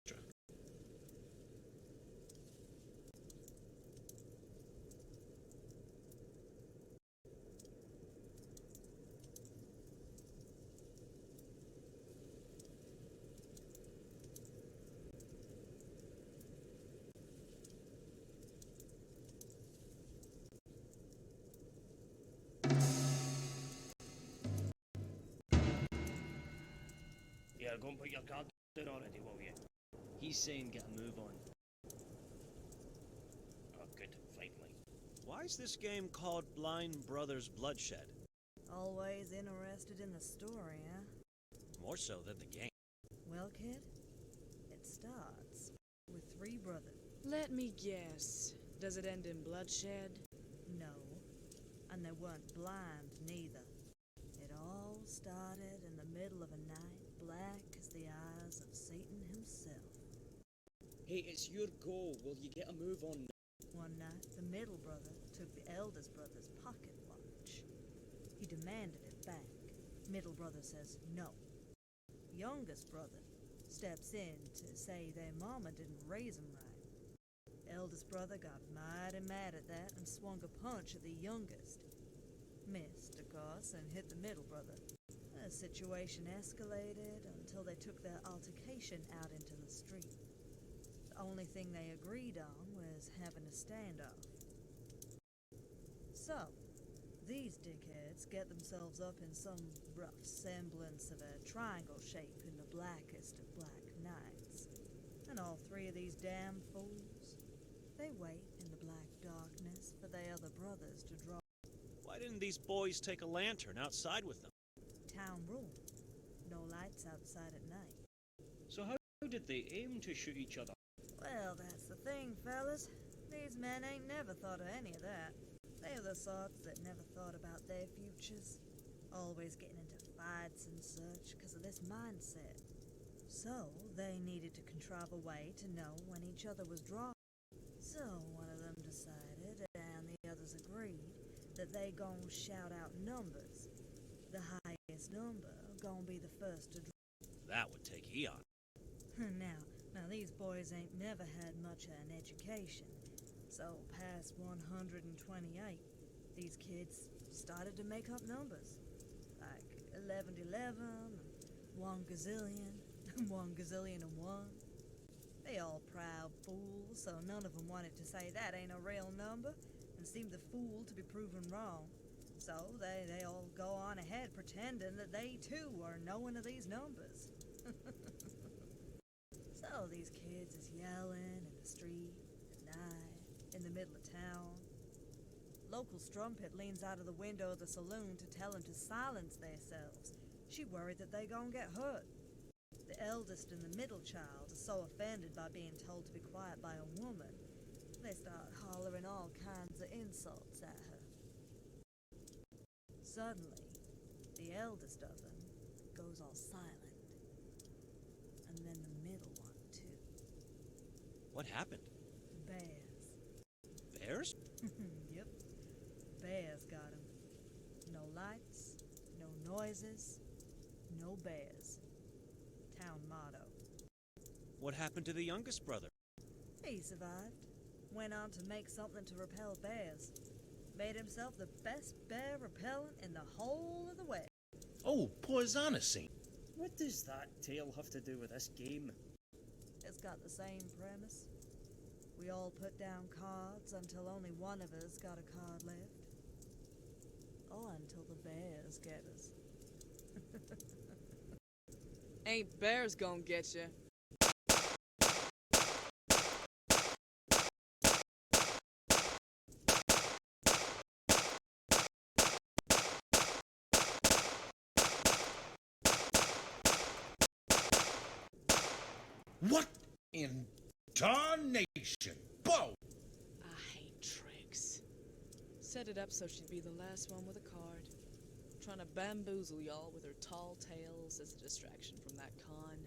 Yeah, go and put your card in already, will you? He's saying get a move on. Oh, good, finally. Why is this game called Blind Brothers Bloodshed? Always interested in the story, huh? More so than the game. Well, kid, it starts with 3 brothers. Let me guess. Does it end in bloodshed? No, and they weren't blind neither. It all started in the middle of a night, black as the eyes of Satan himself. Hey, it's your go. Will you get a move on? One night, the middle brother took the eldest brother's pocket watch. He demanded it back. Middle brother says no. Youngest brother steps in to say their mama didn't raise him right. Eldest brother got mighty mad at that and swung a punch at the youngest. Missed, of course, and hit the middle brother. The situation escalated until they took their altercation out into the street. The only thing they agreed on was having a standoff. So, these dickheads get themselves up in some rough semblance of a triangle shape in the blackest of black nights. And all 3 of these damn fools, they wait in the black darkness for their other brothers to draw. Why didn't these boys take a lantern outside with them? Town rule. No lights outside at night. So how did they aim to shoot each other? Well, that's the thing, fellas. These men ain't never thought of any of that. They're the sorts that never thought about their futures. Always getting into fights and such because of this mindset. So, they needed to contrive a way to know when each other was drawing. So, one of them decided, and the others agreed, that they gon' shout out numbers. The highest number gon' be the first to draw. That would take eon. Now these boys ain't never had much of an education. So, past 128, these kids started to make up numbers. Like 1111, 1 gazillion, 1 gazillion and 1. They all proud fools, so none of them wanted to say that ain't a real number, and seemed the fool to be proven wrong. So they all go on ahead pretending that they too are knowing of these numbers. So these kids is yelling in the street, at night, in the middle of town. Local strumpet leans out of the window of the saloon to tell them to silence themselves. She worried that they gon' get hurt. The eldest and the middle child are so offended by being told to be quiet by a woman, They start hollering all kinds of insults at her. Suddenly, the eldest of them goes all silent. And then the middle one, too. What happened? Bears. Bears? Yep. Bears got him. No lights, no noises, no bears. Town motto. What happened to the youngest brother? He survived. Went on to make something to repel bears. Made himself the best bear repellent in the whole of the West. Oh, poisonacy. What does that tale have to do with this game? It's got the same premise. We all put down cards until only one of us got a card left. Or until the bears get us. Ain't bears gonna get you. What in tarnation? Bo! I hate tricks. Set it up so she'd be the last one with a card. Trying to bamboozle y'all with her tall tales as a distraction from that con.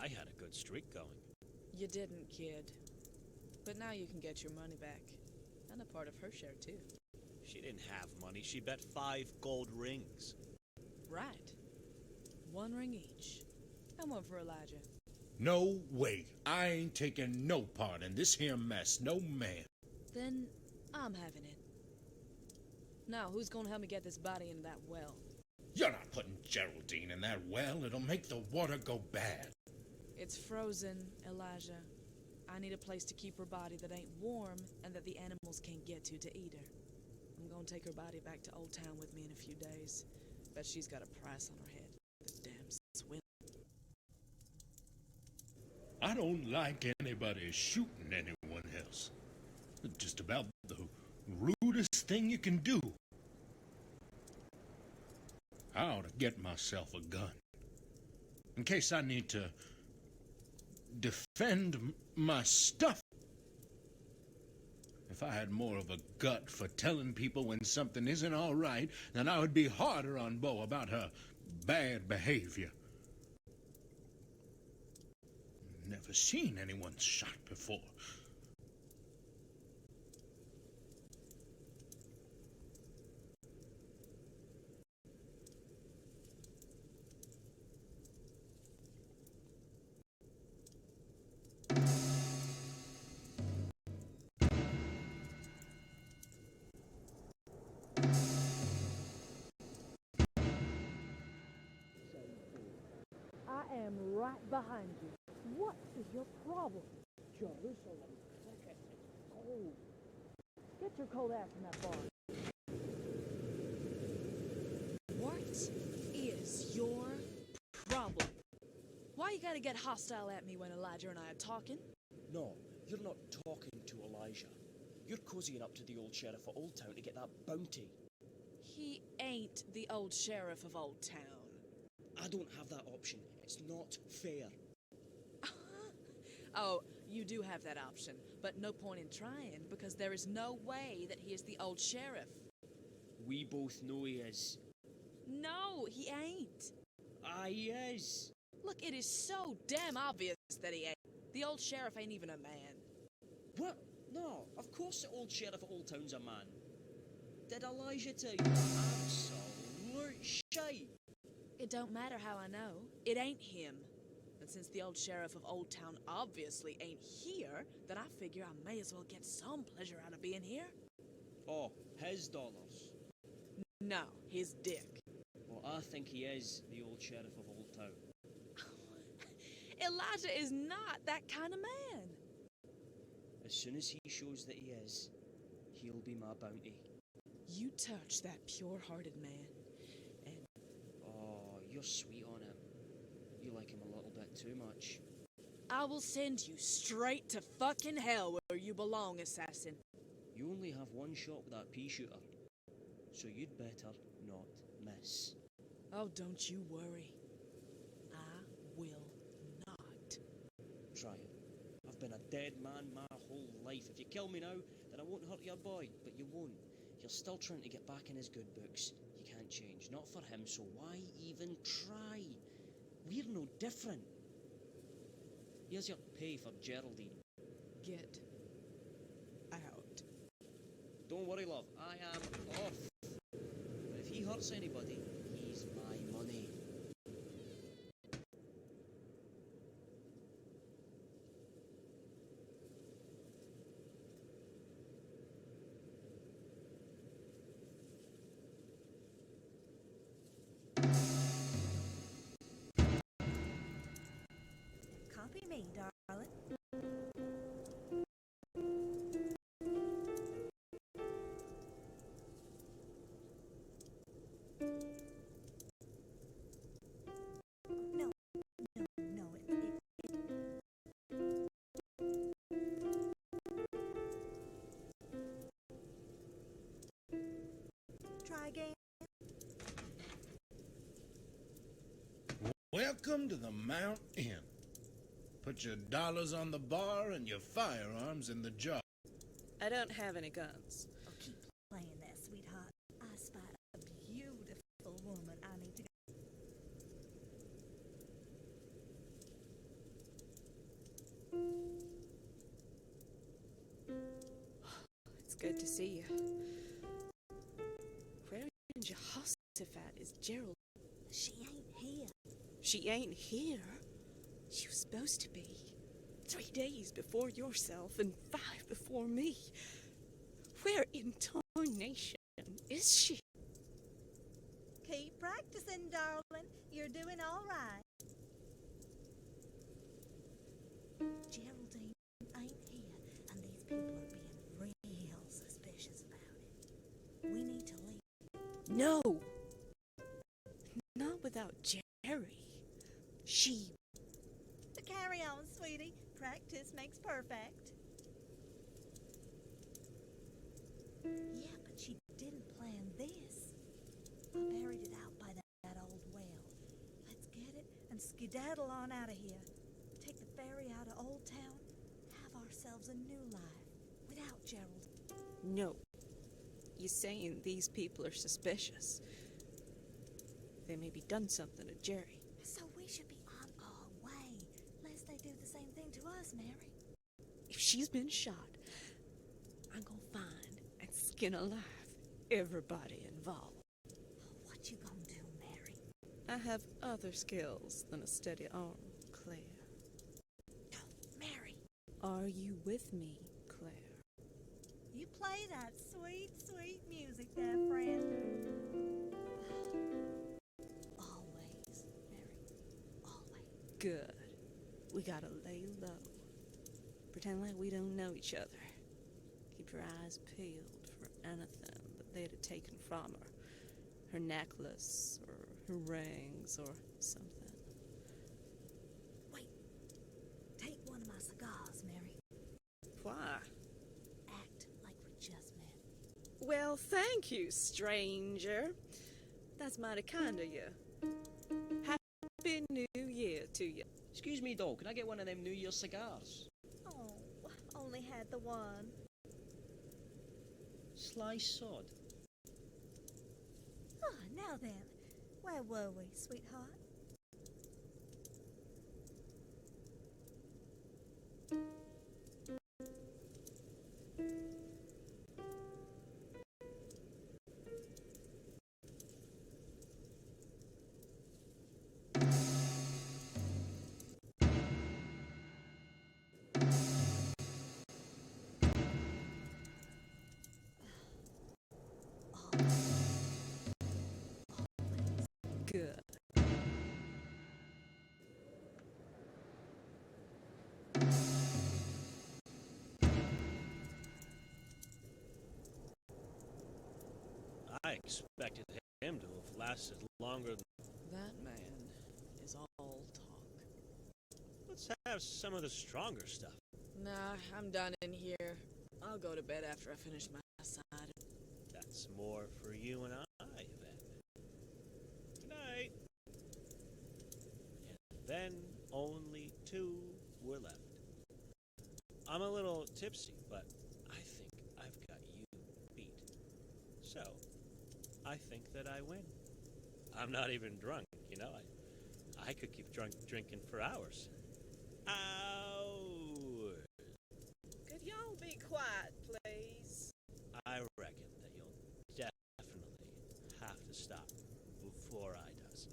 I had a good streak going. You didn't, kid. But now you can get your money back. And a part of her share, too. She didn't have money. She bet 5 gold rings. Right. 1 ring each. And 1 for Elijah. No way. I ain't taking no part in this here mess. No man. Then I'm having it. Now, who's gonna help me get this body into that well? You're not putting Geraldine in that well. It'll make the water go bad. It's frozen, Elijah. I need a place to keep her body that ain't warm and that the animals can't get to eat her. I'm gonna take her body back to Old Town with me in a few days. Bet she's got a price on her head. The damn swindler. I don't like anybody shooting anyone else. It's just about the rudest thing you can do. I ought to get myself a gun. In case I need to defend my stuff. If I had more of a gut for telling people when something isn't all right, then I would be harder on Bo about her bad behavior. Never seen anyone shot before. I am right behind you. What is your problem? Jerusalem. Cold. Get your cold ass in that bar. What is your problem? Why you gotta get hostile at me when Elijah and I are talking? No, you're not talking to Elijah. You're cozying up to the old sheriff of Old Town to get that bounty. He ain't the old sheriff of Old Town. I don't have that option. It's not fair. Oh, you do have that option, but no point in trying, because there is no way that he is the old sheriff. We both know he is. No, he ain't. He is. Look, it is so damn obvious that he ain't. The old sheriff ain't even a man. What? No, of course the old sheriff of Old Town's a man. Did Elijah tell you that? Absolute shite. It don't matter how I know. It ain't him. And since the old sheriff of Old Town obviously ain't here, then I figure I may as well get some pleasure out of being here. Oh, his dollars. No, his dick. Well, I think he is the old sheriff of Old Town. Elijah is not that kind of man. As soon as he shows that he is, he'll be my bounty. You touch that pure-hearted man, and... Oh, you're sweet on him. You like him a little bit too much. I will send you straight to fucking hell where you belong, assassin. You only have one shot with that pea shooter, so you'd better not miss. Oh, don't you worry. I will not. Try it. I've been a dead man my whole life. If you kill me now, then I won't hurt your boy, but you won't. You're still trying to get back in his good books. You can't change, not for him, so why even try? We're no different. Here's your pay for Geraldine. Get out. Don't worry, love, I am off. But if he hurts anybody, he's my money. Copy me, darling. No, no, Try again. Welcome to the Mount Inn. Put your dollars on the bar and your firearms in the jar. I don't have any guns. Oh, keep playing that, sweetheart. I spied a beautiful woman. I need to go. It's good to see you. Where in Jehoshaphat is Gerald? She ain't here. She ain't here. She was supposed to be. 3 days before yourself and 5 before me. Where in tarnation is she? Keep practicing, darling. You're doing all right. Geraldine ain't here, and these people are being real suspicious about it. We need to leave. No! Not without Jerry. She... Carry on, sweetie. Practice makes perfect. Yeah, but she didn't plan this. I buried it out by that old well. Let's get it and skedaddle on out of here. Take the ferry out of Old Town. Have ourselves a new life. Without Gerald. No. You're saying these people are suspicious. They maybe done something to Jerry. So we should be on our way, lest they do the same thing to us, Mary. If she's been shot, I'm gonna find and skin alive everybody involved. What you gonna do, Mary? I have other skills than a steady arm, Claire. Mary! Are you with me, Claire? You play that sweet, sweet music there, friend. Always, Mary. Always. Good. We gotta lay low. Pretend like we don't know each other. Keep your eyes peeled for anything that they'd have taken from her. Her necklace, or her rings, or something. Wait. Take one of my cigars, Mary. Why? Act like we just met. Well, thank you, stranger. That's mighty kind of you. Happy New Year to you. Excuse me, dog, can I get one of them New Year cigars? Oh, only had the one. Sly sod. Oh, now then. Where were we, sweetheart? Good. I expected him to have lasted longer than... That man is all talk. Let's have some of the stronger stuff. Nah, I'm done in here. I'll go to bed after I finish my side. That's more for you and I, then. Good night. And then only 2 were left. I'm a little tipsy, but I think I've got you beat. So, I think that I win. I'm not even drunk, you know. I could keep drinking for hours. Hours. Could y'all be quiet, please? I reckon that you'll definitely have to stop before I does.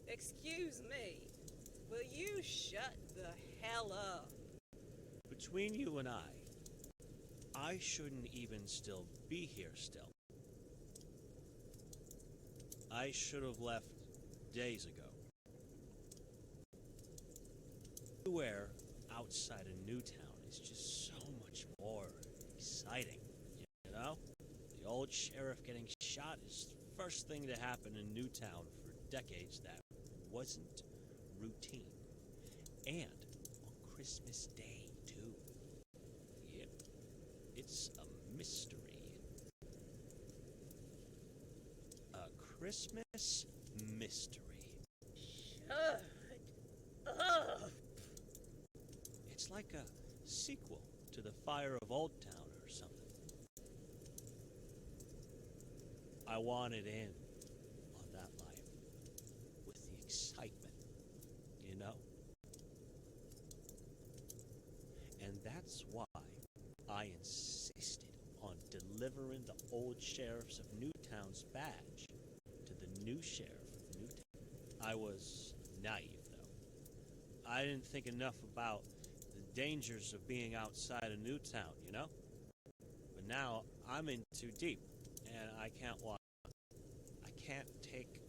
Excuse me. Will you shut the hell up? Between you and I shouldn't even still be here still. I should have left days ago. Everywhere outside of Newtown is just so much more exciting, you know? The old sheriff getting shot is the first thing to happen in Newtown for decades that wasn't routine. And on Christmas Day, too. Yep. It's a mystery. A Christmas mystery. Shut up! It's like a sequel to The Fire of Old Town or something. I wanted in on that life with the excitement, you know? And that's why I insisted on delivering the old sheriffs of Newtown's badge to the new sheriff of Newtown. I was naive, though. I didn't think enough about the dangers of being outside of Newtown, you know? But now I'm in too deep, and I can't walk. I can't take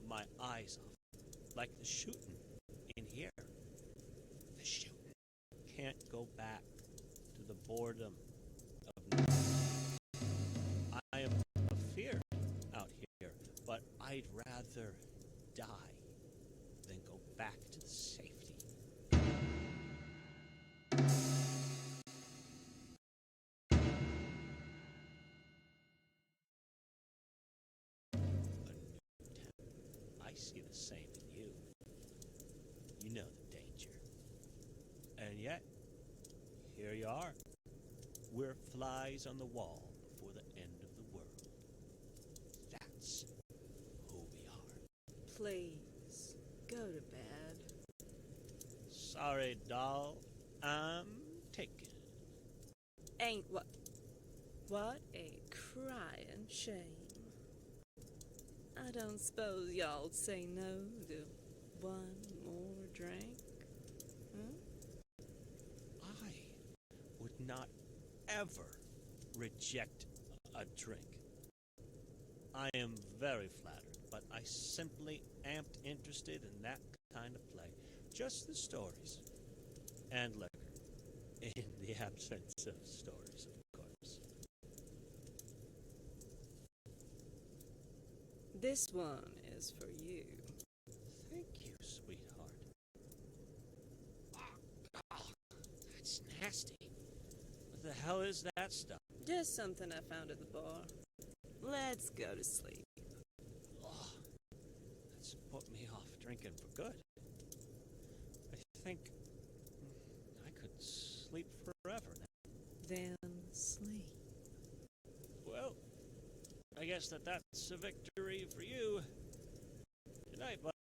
my eyes off. Like the shooting in here. The shooting. Can't go back to the boredom of Newtown. I am afeared out here, but I'd rather die than go back to the safety. I see the same in you. You know the danger. And yet, here you are. We're flies on the wall before the end of the world. That's who we are. Please, go to bed. Sorry, doll. I'm taken. Ain't what? What a crying shame. I don't suppose y'all'd say no to one more drink? Huh? I would not ever reject a drink. I am very flattered, but I simply amped interested in that kind of play. Just the stories. And liquor. In the absence of stories, of course. This one is for you. Thank you, sweetheart. Oh, that's nasty. What the hell is that stuff? Just something I found at the bar. Let's go to sleep. Oh, that's put me off drinking for good. I think I could sleep forever now. Then sleep. Well, I guess that's a victory for you. Good night, bud.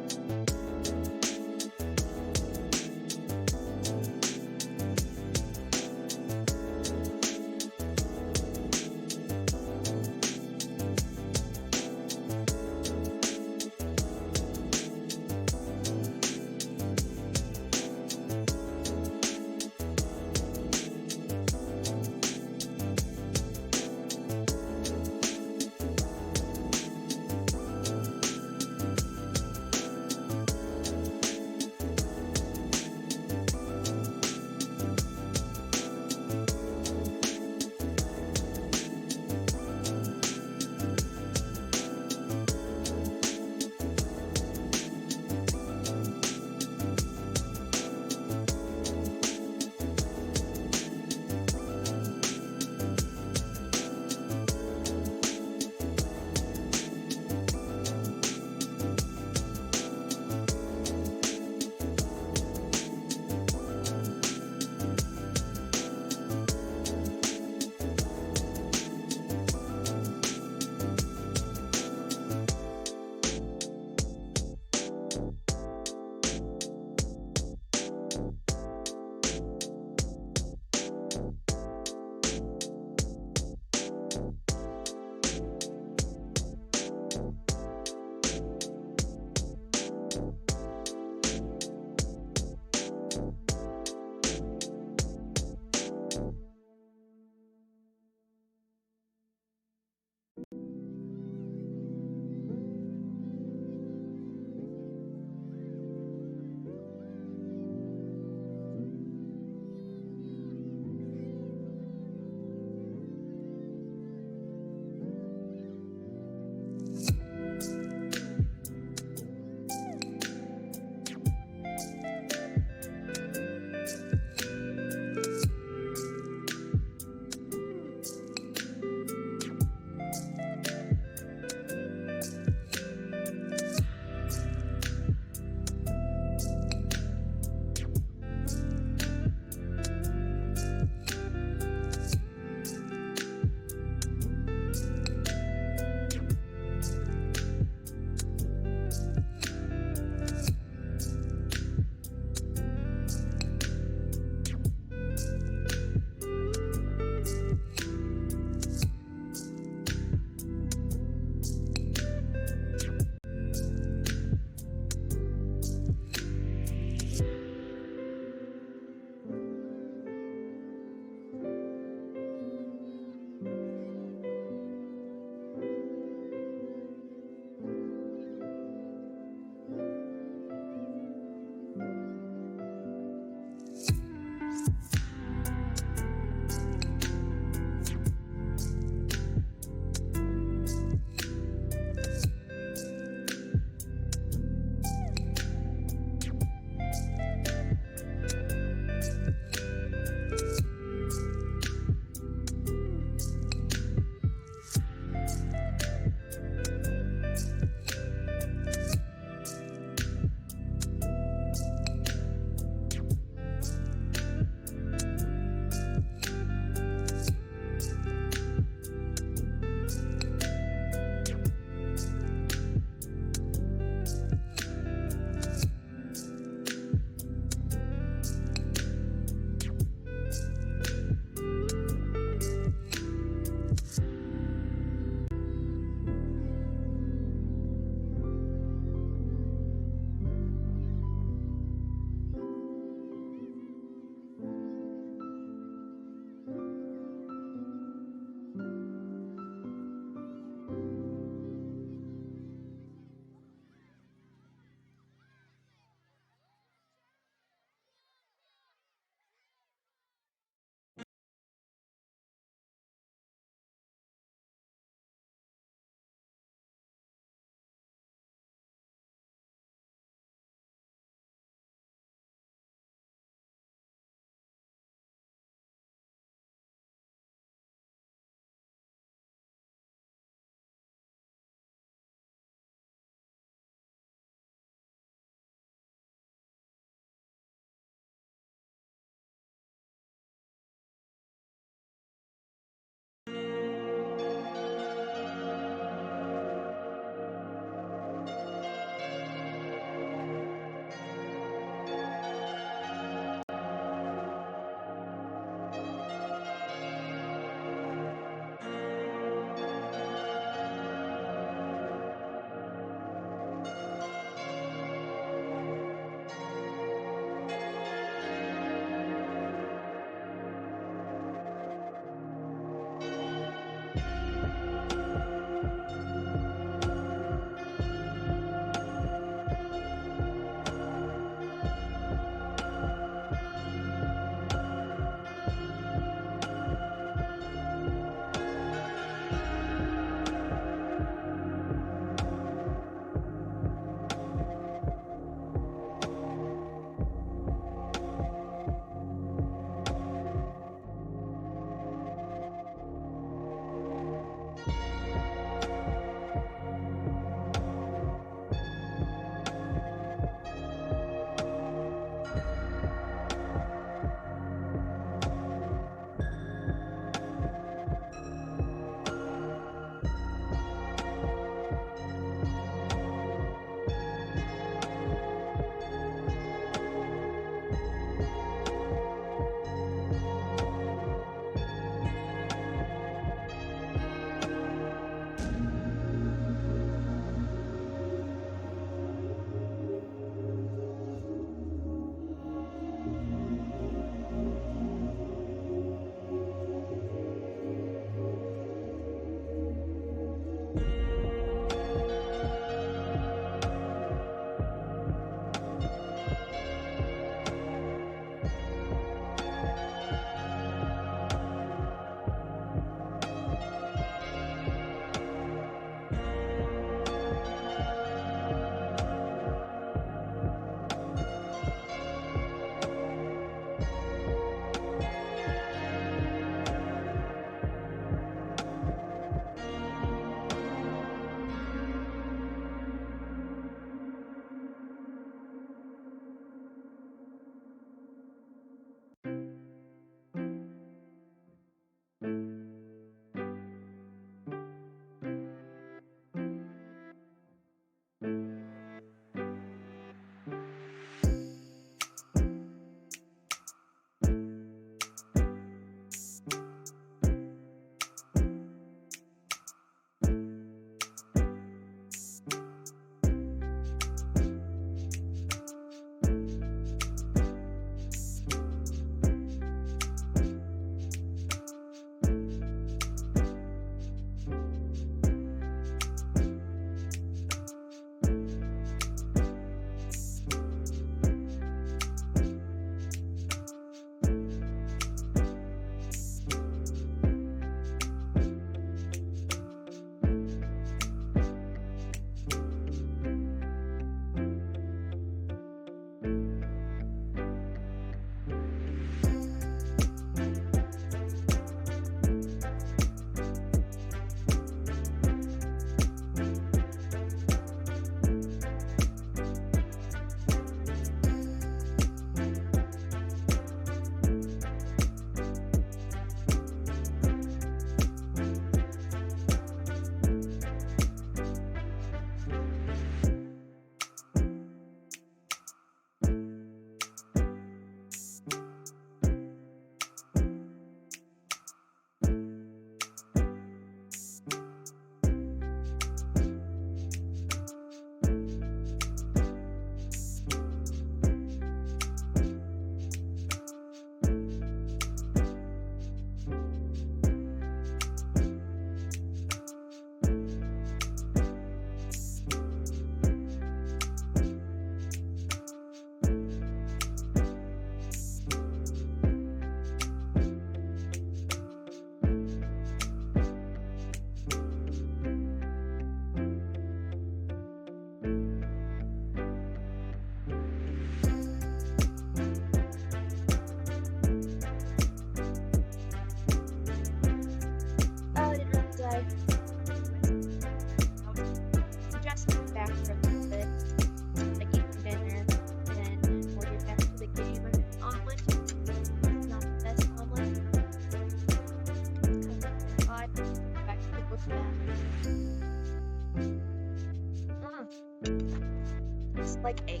like 8.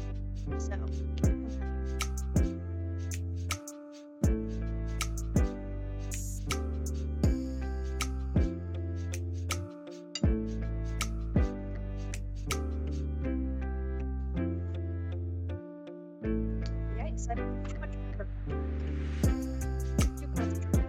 So. Yikes, I don't too much remember. Too concentrated.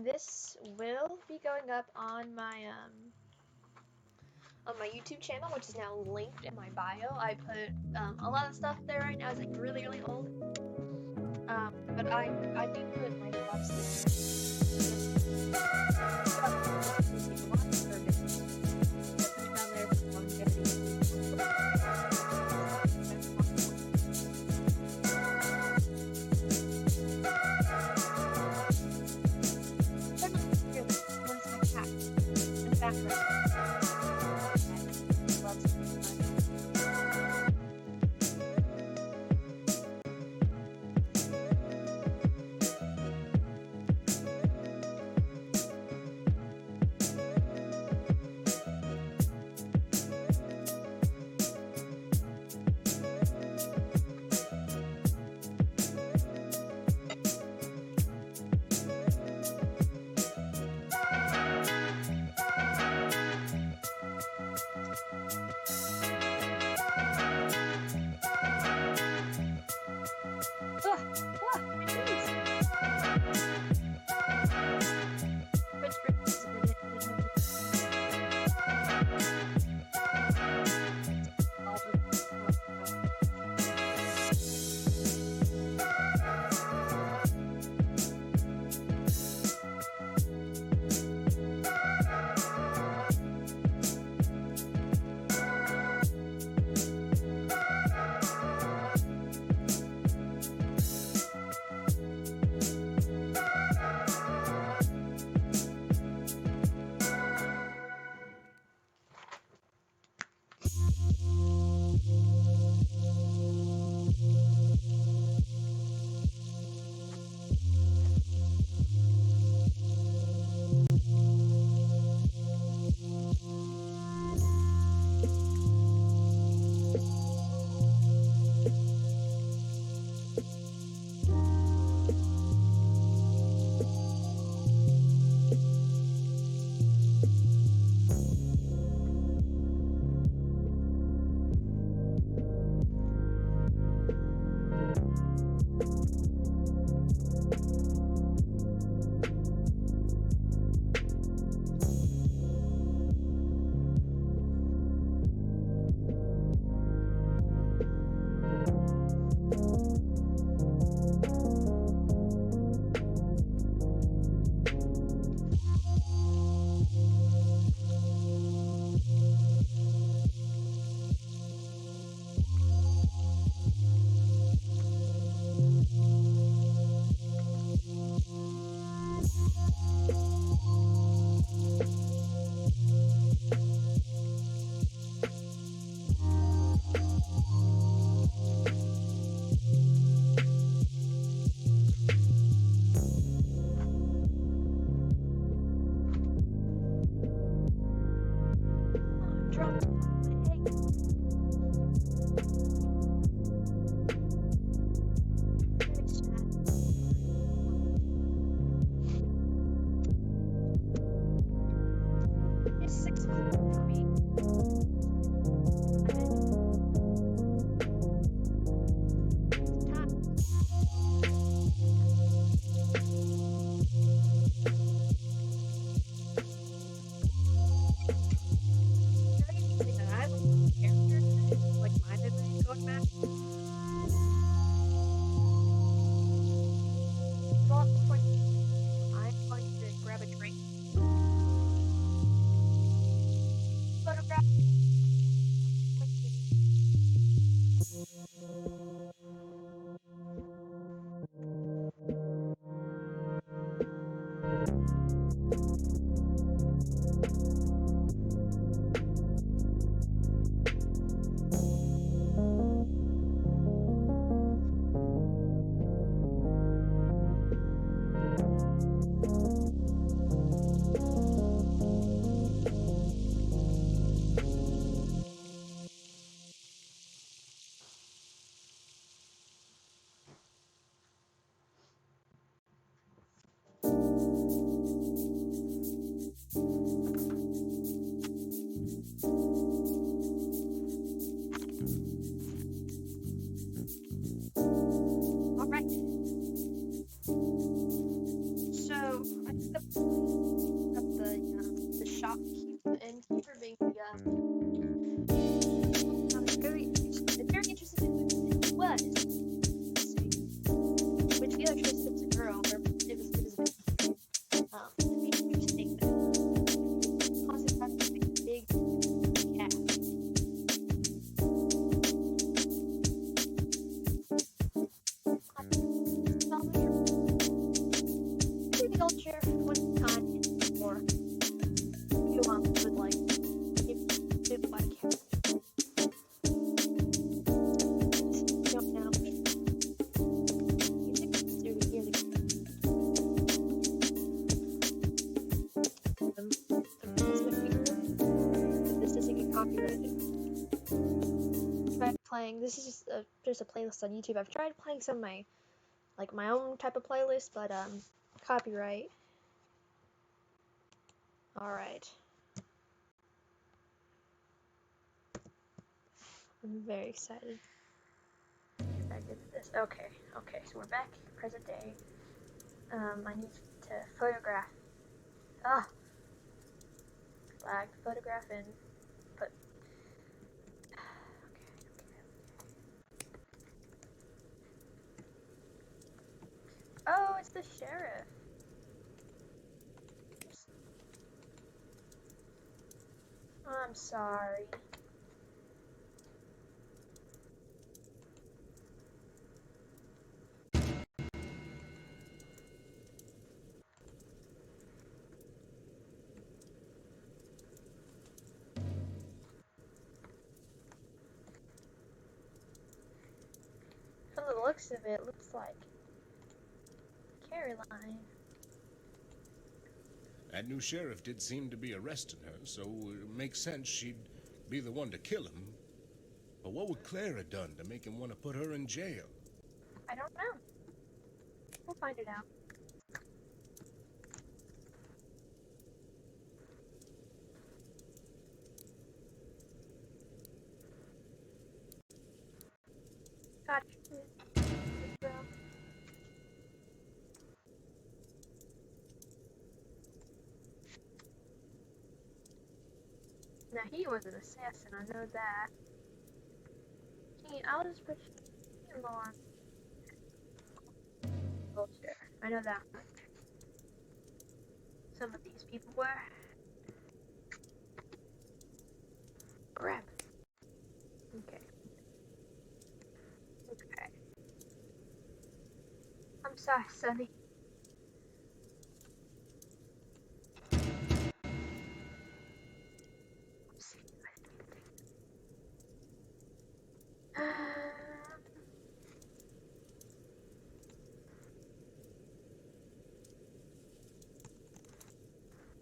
This will be going up on my YouTube channel, which is now linked in my bio. I put a lot of stuff there right now is like really old. But I do put my thoughts here. Alright. So, I think the shopkeeper and keeper being I'm very interested in who it was. Which the other choice it was a girl, or it was it'd be interesting that concept of a big cat. Maybe the old sheriff one time or you would like if it like him. Don't know. This doesn't get copyrighted. Tried playing. This is just a playlist on YouTube. I've tried playing some of my own type of playlist, but copyright. All right. I'm very excited. Get back into this. Okay, so we're back, present day. I need to photograph. Flag, photograph in, put. Oh, it's the sheriff. I'm sorry. From the looks of it, looks like Caroline. That new sheriff did seem to be arresting her, so it makes sense she'd be the one to kill him. But what would Clara done to make him want to put her in jail? I don't know. We'll find it out. Gotcha. Now he was an assassin, I know that. I'll just put him on culture. I know that much. Some of these people were. Crap. Okay. I'm sorry, Sonny.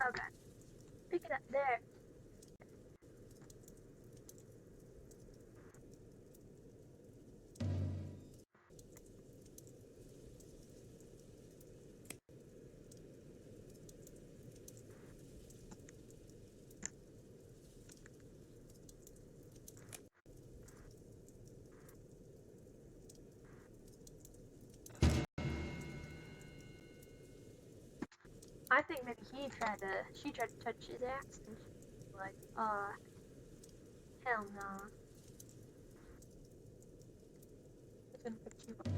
Okay. Pick it up there. I think maybe she tried to touch his axe and she was like, hell no. I'm gonna put you on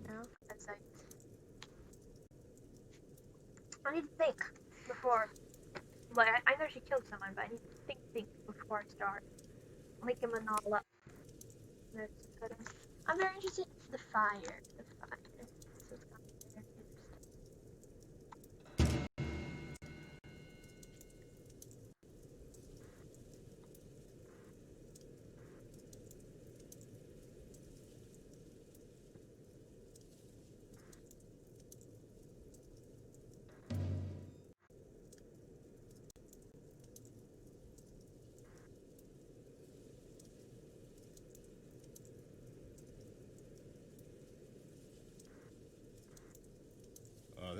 now. That's like, I need to think before, like, I know she killed someone, but I need to think before I start linking them all up. I'm very interested in the fire.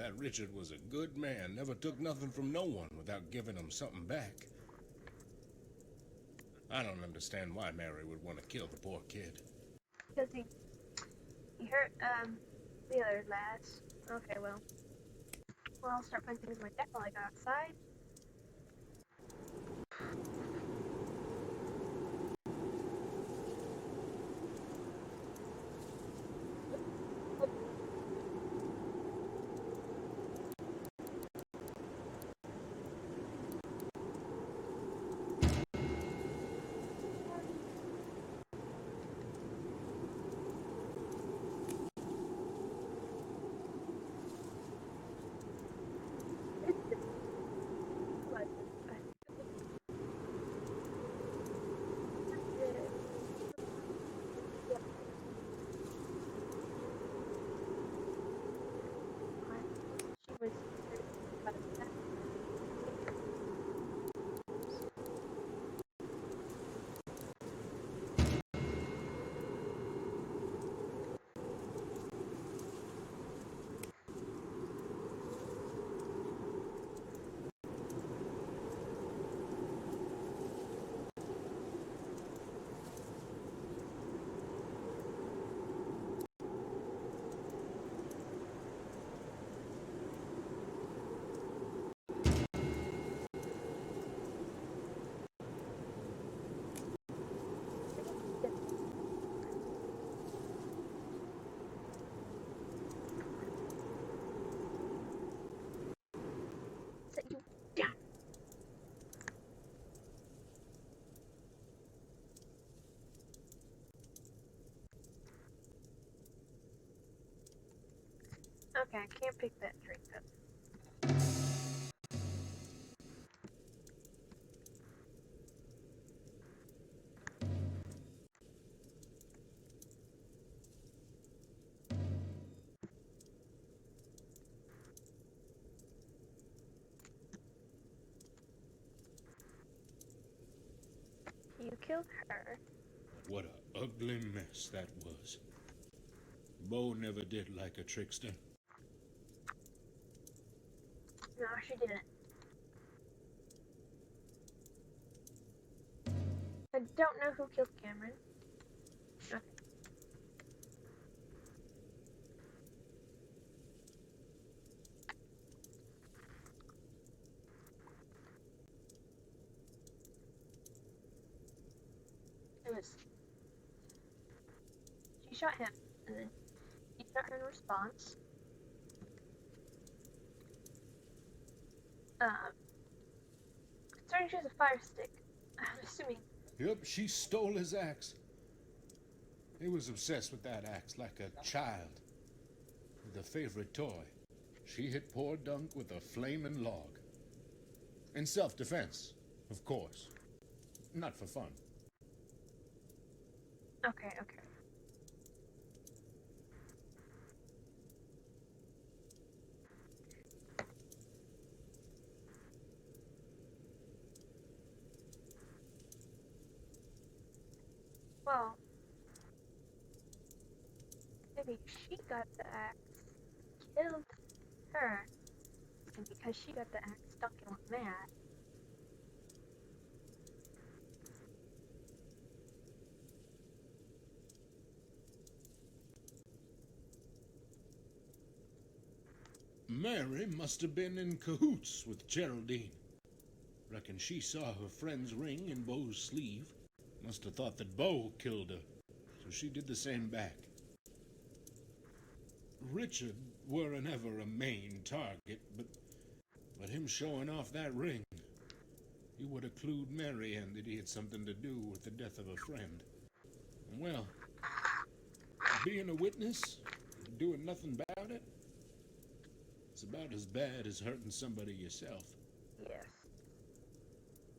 that Richard was a good man, never took nothing from no one without giving him something back. I don't understand why Mary would want to kill the poor kid. Because he hurt, the other lads. Okay, well, I'll start putting things in my deck while I go outside. Set you down. Okay, I can't pick that drink up. You killed her. What a ugly mess that was. Bo never did like a trickster. No, she didn't. I don't know who killed Cameron. Okay. It was. She shot him, and then he shot her in response. Considering she has a fire stick, I'm assuming. Yep, she stole his axe. He was obsessed with that axe like a child. With a favorite toy. She hit poor Dunk with a flaming log. In self-defense, of course. Not for fun. Okay. Well, maybe she got the axe, killed her, and because she got the axe, Duncan went mad. Mary must have been in cahoots with Geraldine. Reckon she saw her friend's ring in Bo's sleeve. Must have thought that Bo killed her, so she did the same back. Richard weren't ever a main target, but him showing off that ring, he would have clued Mary in that he had something to do with the death of a friend. And well, being a witness, and doing nothing about it, it's about as bad as hurting somebody yourself. Yes.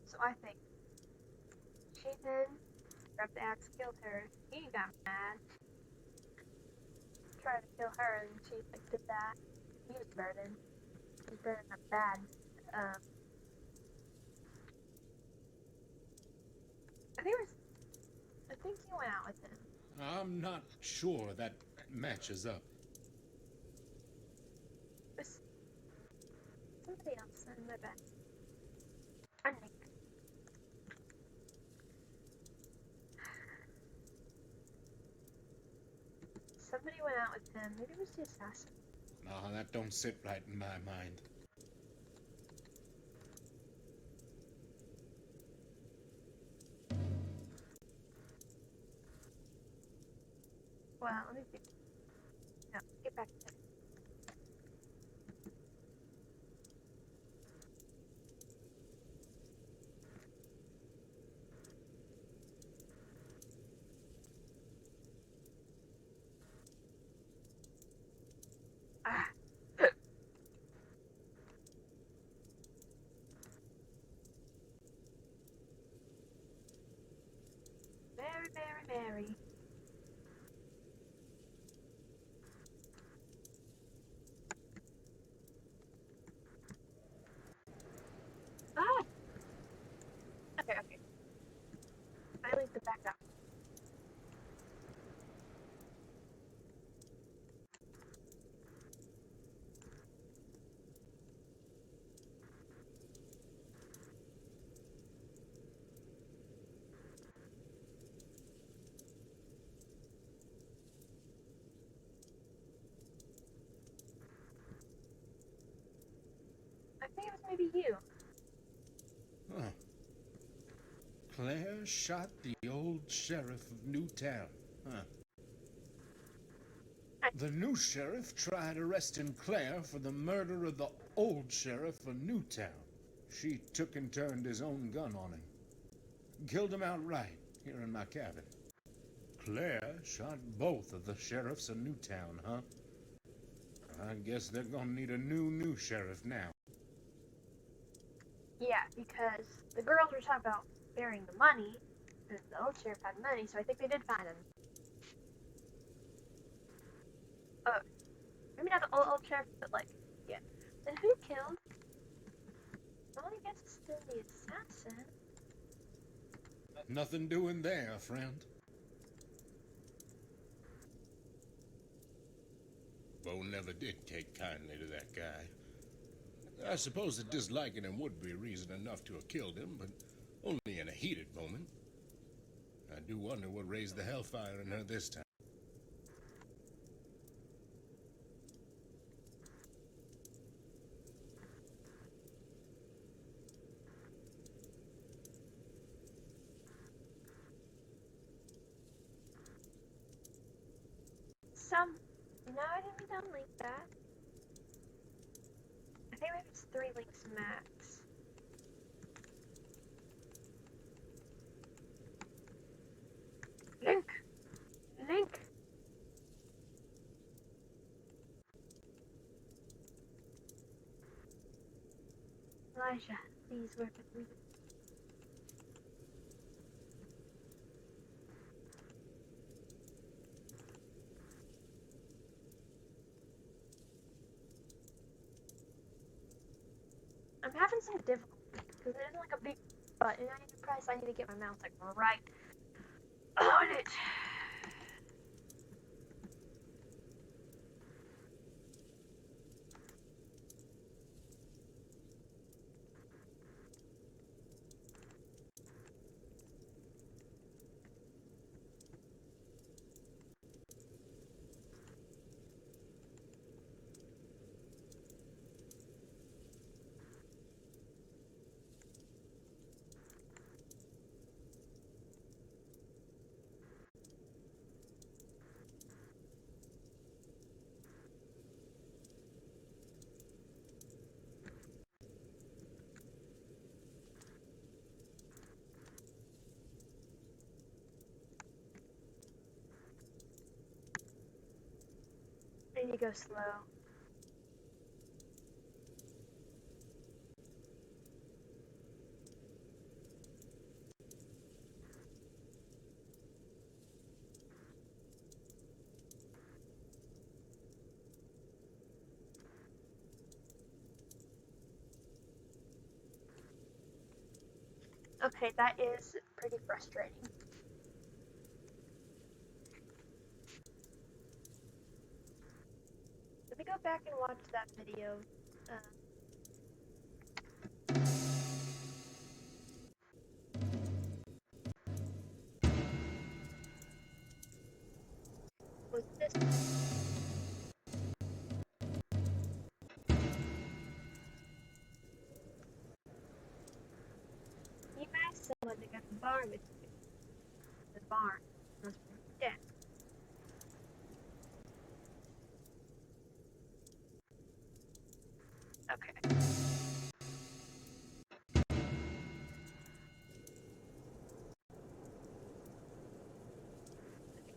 So I think she then grabbed the axe, killed her. He got mad, tried to kill her, and she did that. He was burdened. He was burdened up bad. I think you went out with him. I'm not sure that matches up. My bad. I'm Nick. Somebody went out with him. Maybe it was the assassin. No, that don't sit right in my mind. Well, let me see. No, get back to it. Ah. Mary. Ah! Okay. I leave the back up. I think it was maybe you. Huh. Claire shot the old sheriff of Newtown. Huh. The new sheriff tried arresting Claire for the murder of the old sheriff of Newtown. She took and turned his own gun on him. Killed him outright here in my cabin. Claire shot both of the sheriffs of Newtown, huh? I guess they're gonna need a new sheriff now. Yeah, because the girls were talking about burying the money, and the old sheriff had money, so I think they did find him. Maybe not the old sheriff, but like, yeah. Then who killed? Well, I guess it's still the assassin. Nothing doing there, friend. Bo never did take kindly to that guy. I suppose that disliking him would be reason enough to have killed him, but only in a heated moment. I do wonder what raised the hellfire in her this time. No, I didn't downlink that. I think maybe it's 3 links max. Link! Elijah, please work with me. I'm having some difficulty because it isn't like a big button I need to press. I need to get my mouse like right on it. I need to go slow. Okay, that is pretty frustrating. Let me go back and watch that video. You asked someone to get the barn with you. The barn was dead. Okay.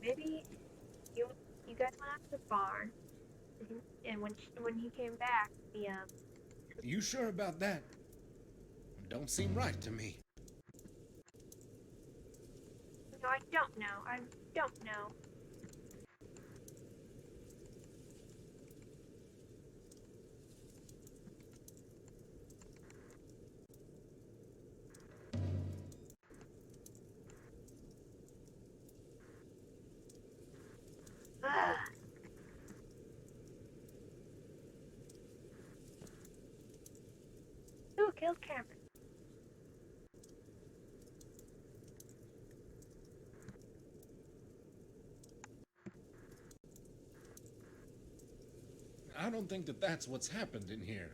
Maybe you guys went out to the barn, and when he came back, You sure about that? Don't seem right to me. No, I don't know. I don't know. Ugh. Who killed Cameron? I don't think that that's what's happened in here.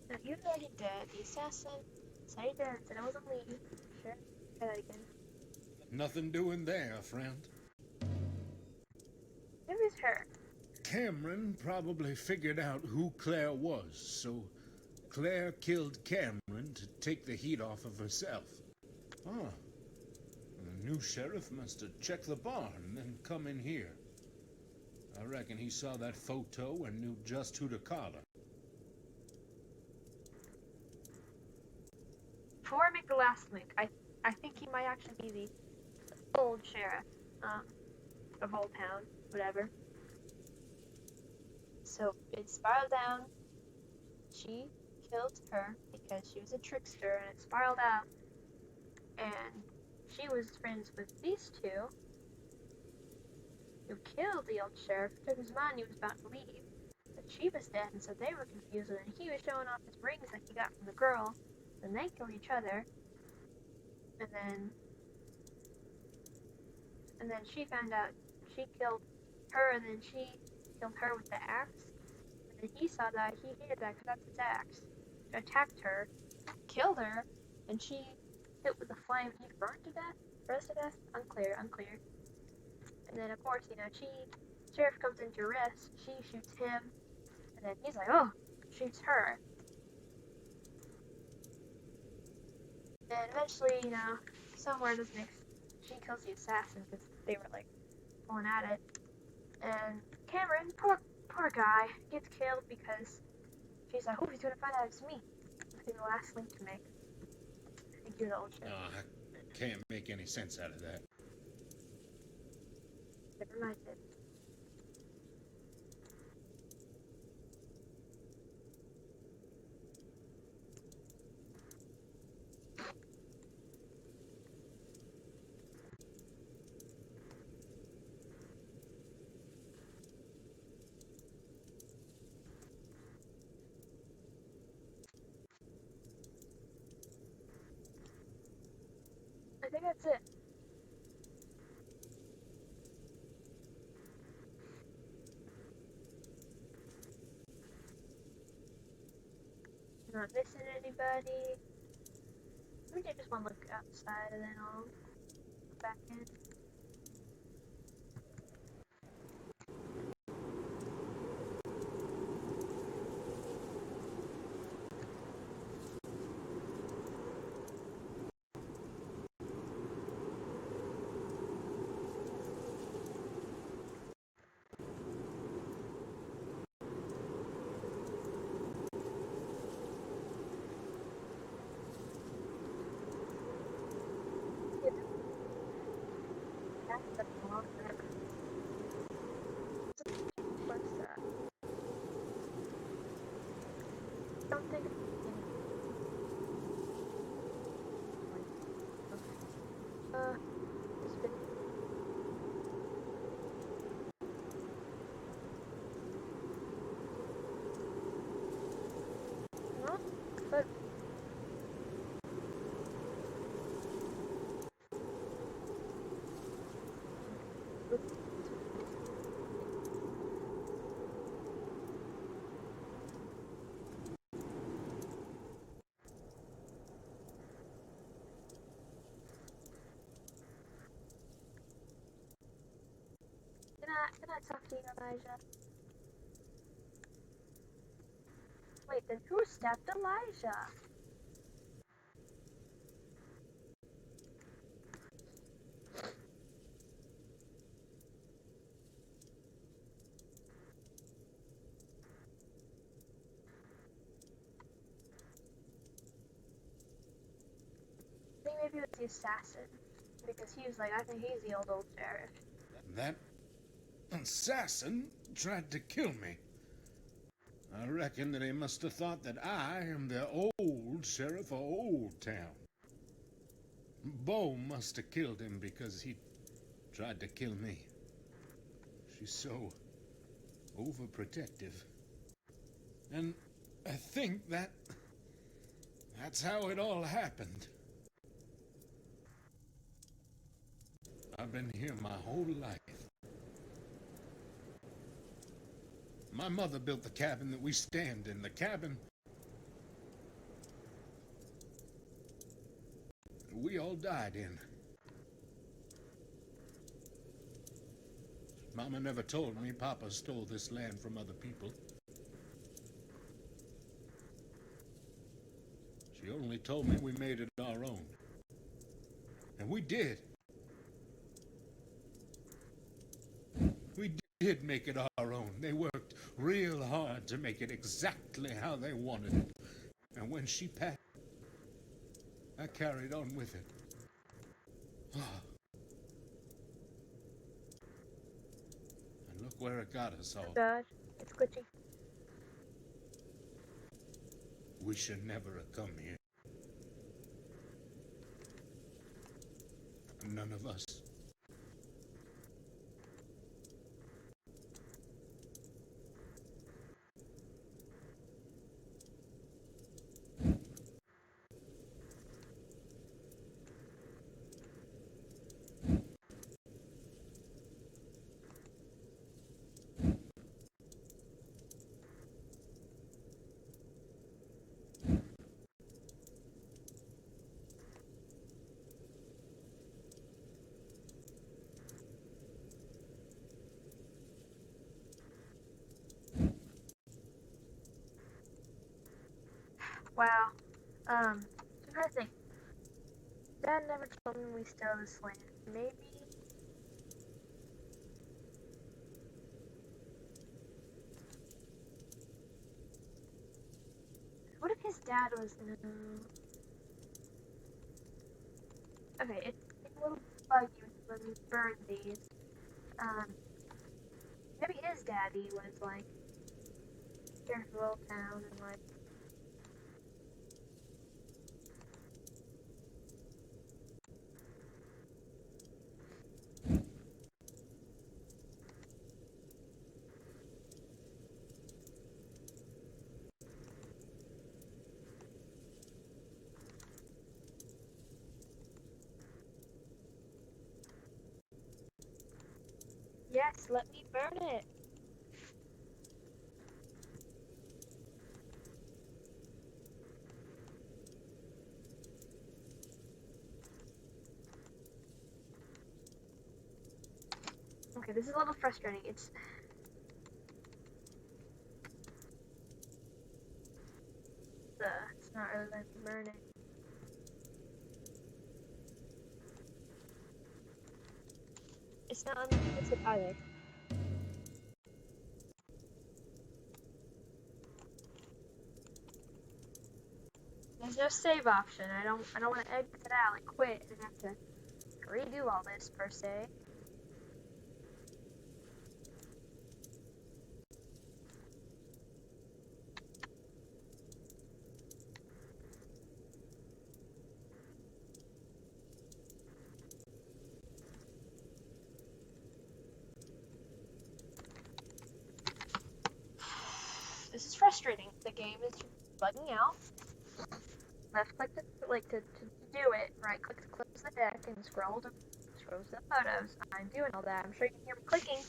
No, you already dead. The assassin said he did, said it wasn't me. Sure. Try that again. Nothing doing there, friend. It was her. Cameron probably figured out who Claire was, so Claire killed Cameron to take the heat off of herself. Oh. The new sheriff must have checked the barn and then come in here. I reckon he saw that photo and knew just who to collar. Before I make the last link, I think he might actually be the old sheriff, of Old Town, whatever. So it spiraled down. She killed her because she was a trickster, and it spiraled out. And she was friends with these two, who killed the old sheriff, took his money, he was about to leave. But she was dead, and so they were confused, and he was showing off his rings that he got from the girl. Then they killed each other, and then she found out she killed her, and then she killed her with the axe. And then he saw that, he hated that because that's his axe. He attacked her, killed her, and she hit with the flame. He burned to death? Froze to death? Unclear. And then of course, sheriff comes in to arrest, she shoots him, and then he's like, oh, shoots her. And eventually, somewhere in this mix, she kills the assassin because they were like going at it. And Cameron, poor guy, gets killed because she's like, oh, he's gonna find out it's me. It's the last link to make. I think you're the old sheriff. I can't make any sense out of that. Never mind it. I think that's it. Not missing anybody. Maybe I just want to look outside and then I'll go back in. That's the long neck. What's that? Don't think it's been Can I talk to you, Elijah? Wait, then who stabbed Elijah? I think maybe it was the assassin. Because he was like, I think he's the old sheriff. That assassin tried to kill me. I reckon that he must have thought that I am the old sheriff of Old Town. Bo must have killed him because he tried to kill me. She's so overprotective. And I think that's how it all happened. I've been here my whole life. My mother built the cabin that we stand in. The cabin we all died in. Mama never told me Papa stole this land from other people. She only told me we made it our own. And we did. We did make it our own. They worked real hard to make it exactly how they wanted it. And when she passed, I carried on with it. And look where it got us all. God, it's glitchy. We should never have come here. None of us. Wow. I'm trying to think. Dad never told me we stole this land. Maybe. What if his dad was no? Okay, it's a little buggy when we burned these. Maybe his daddy was like sheriff of Old Town and like. Yes, let me burn it. Okay, this is a little frustrating. It's not really letting me burn it. It's not unlimited either. There's no save option. I don't want to exit out and quit and have to redo all this per se. This is frustrating. The game is bugging out. Left click to do it. Right click to close the deck and scroll post the photos. I'm doing all that. I'm sure you can hear me clicking,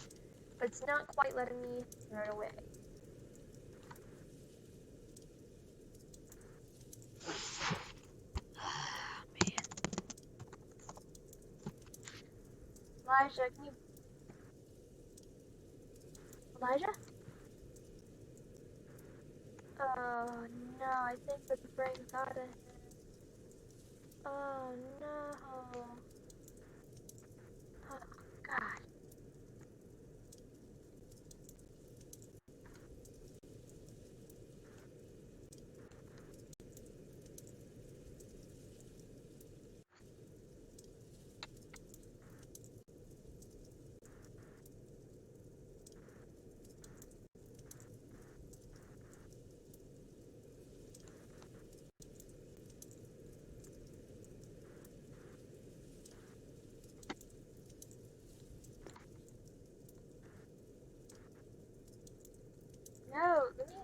but it's not quite letting me right away. Man. Elijah, can you... Elijah? Oh no, I think the brain got it. Oh no. Oh god. No, let me...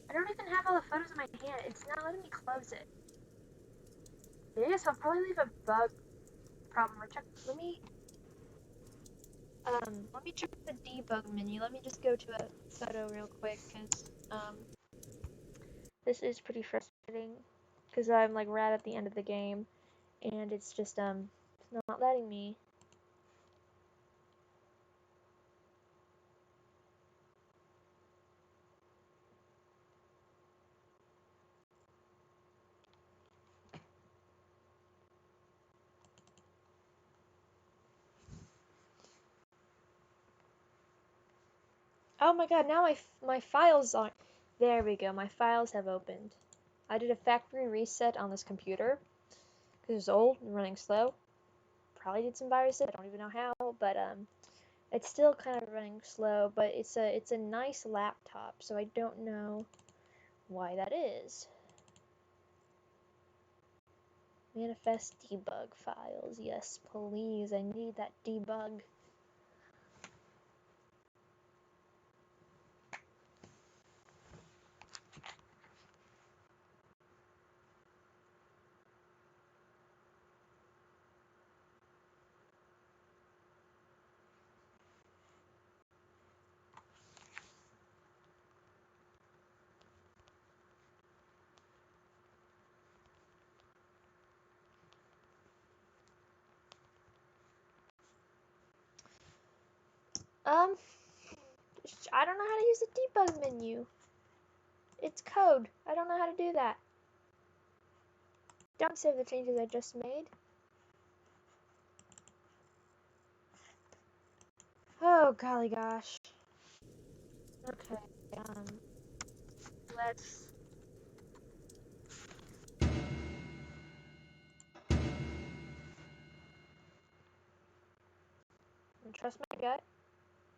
I don't even have all the photos in my hand. It's not letting me close it. It is, so I'll probably leave a bug problem or check. Let me check the debug menu. Let me just go to a photo real quick, because, this is pretty frustrating. Because I'm, like, right at the end of the game, and it's just, it's not letting me. Oh my god, now my files aren't... There we go, my files have opened. I did a factory reset on this computer, because it's old and running slow. Probably did some viruses, I don't even know how, but, it's still kind of running slow, but it's a nice laptop, so I don't know why that is. Manifest debug files. Yes, please. I need that debug. I don't know how to use the debug menu. It's code. I don't know how to do that. Don't save the changes I just made. Oh, golly gosh. Okay, let's... trust my gut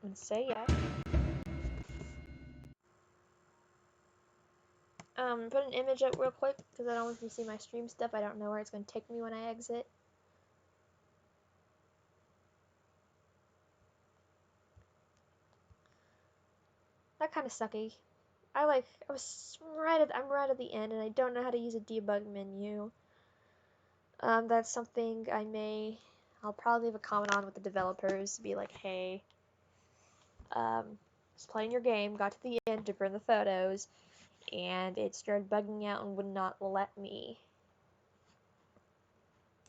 and say yes. Put an image up real quick, because I don't want you to see my stream stuff. I don't know where it's going to take me when I exit. That kind of sucky. I'm right at the end, and I don't know how to use a debug menu. That's something I'll probably leave a comment on with the developers, be like, hey, was playing your game, got to the end to burn the photos, and it started bugging out and would not let me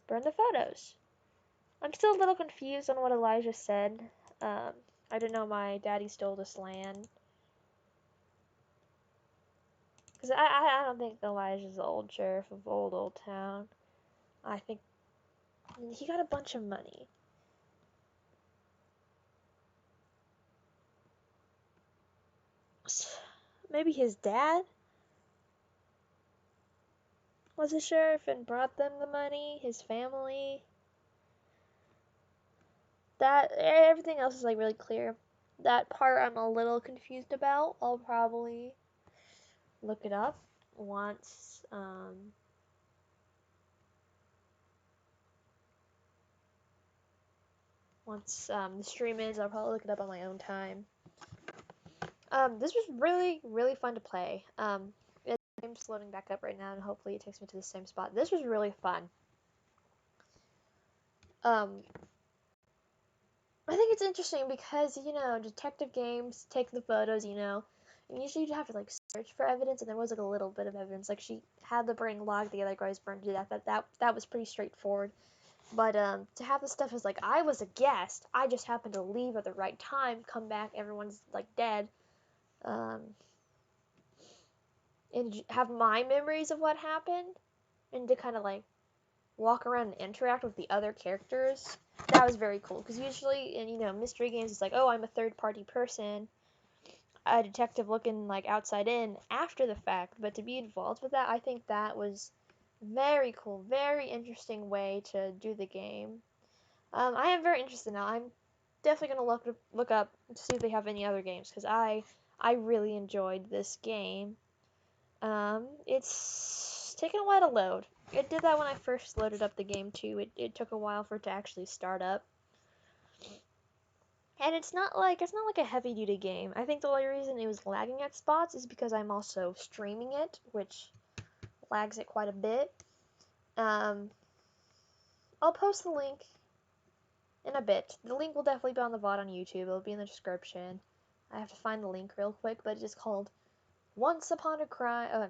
burn the photos. I'm still a little confused on what Elijah said. I didn't know my daddy stole this land. Because I don't think Elijah's the old sheriff of Old Town. I think he got a bunch of money. Maybe his dad was a sheriff and brought them the money, his family. That everything else is like really clear. That part I'm a little confused about. I'll probably look it up once the stream is. I'll probably look it up on my own time. This was really, really fun to play. It's loading back up right now, and hopefully it takes me to the same spot. This was really fun. I think it's interesting because, you know, detective games take the photos, you know, and usually you'd have to, like, search for evidence, and there was, like, a little bit of evidence. Like, she had the brain log, the other guy was burned to death. That was pretty straightforward. But, to have the stuff as, like, I was a guest, I just happened to leave at the right time, come back, everyone's, like, dead, and have my memories of what happened, and to kind of, like, walk around and interact with the other characters. That was very cool, because usually in, you know, mystery games, it's like, oh, I'm a third-party person, a detective looking, like, outside in after the fact, but to be involved with that, I think that was very cool, very interesting way to do the game. I am very interested now. I'm definitely going to look up to see if they have any other games, because I really enjoyed this game. It's taken a while to load. It did that when I first loaded up the game too. It took a while for it to actually start up. And it's not like a heavy duty game. I think the only reason it was lagging at spots is because I'm also streaming it, which lags it quite a bit. I'll post the link in a bit. The link will definitely be on the VOD on YouTube. It'll be in the description. I have to find the link real quick, but it is called Once Upon a Crime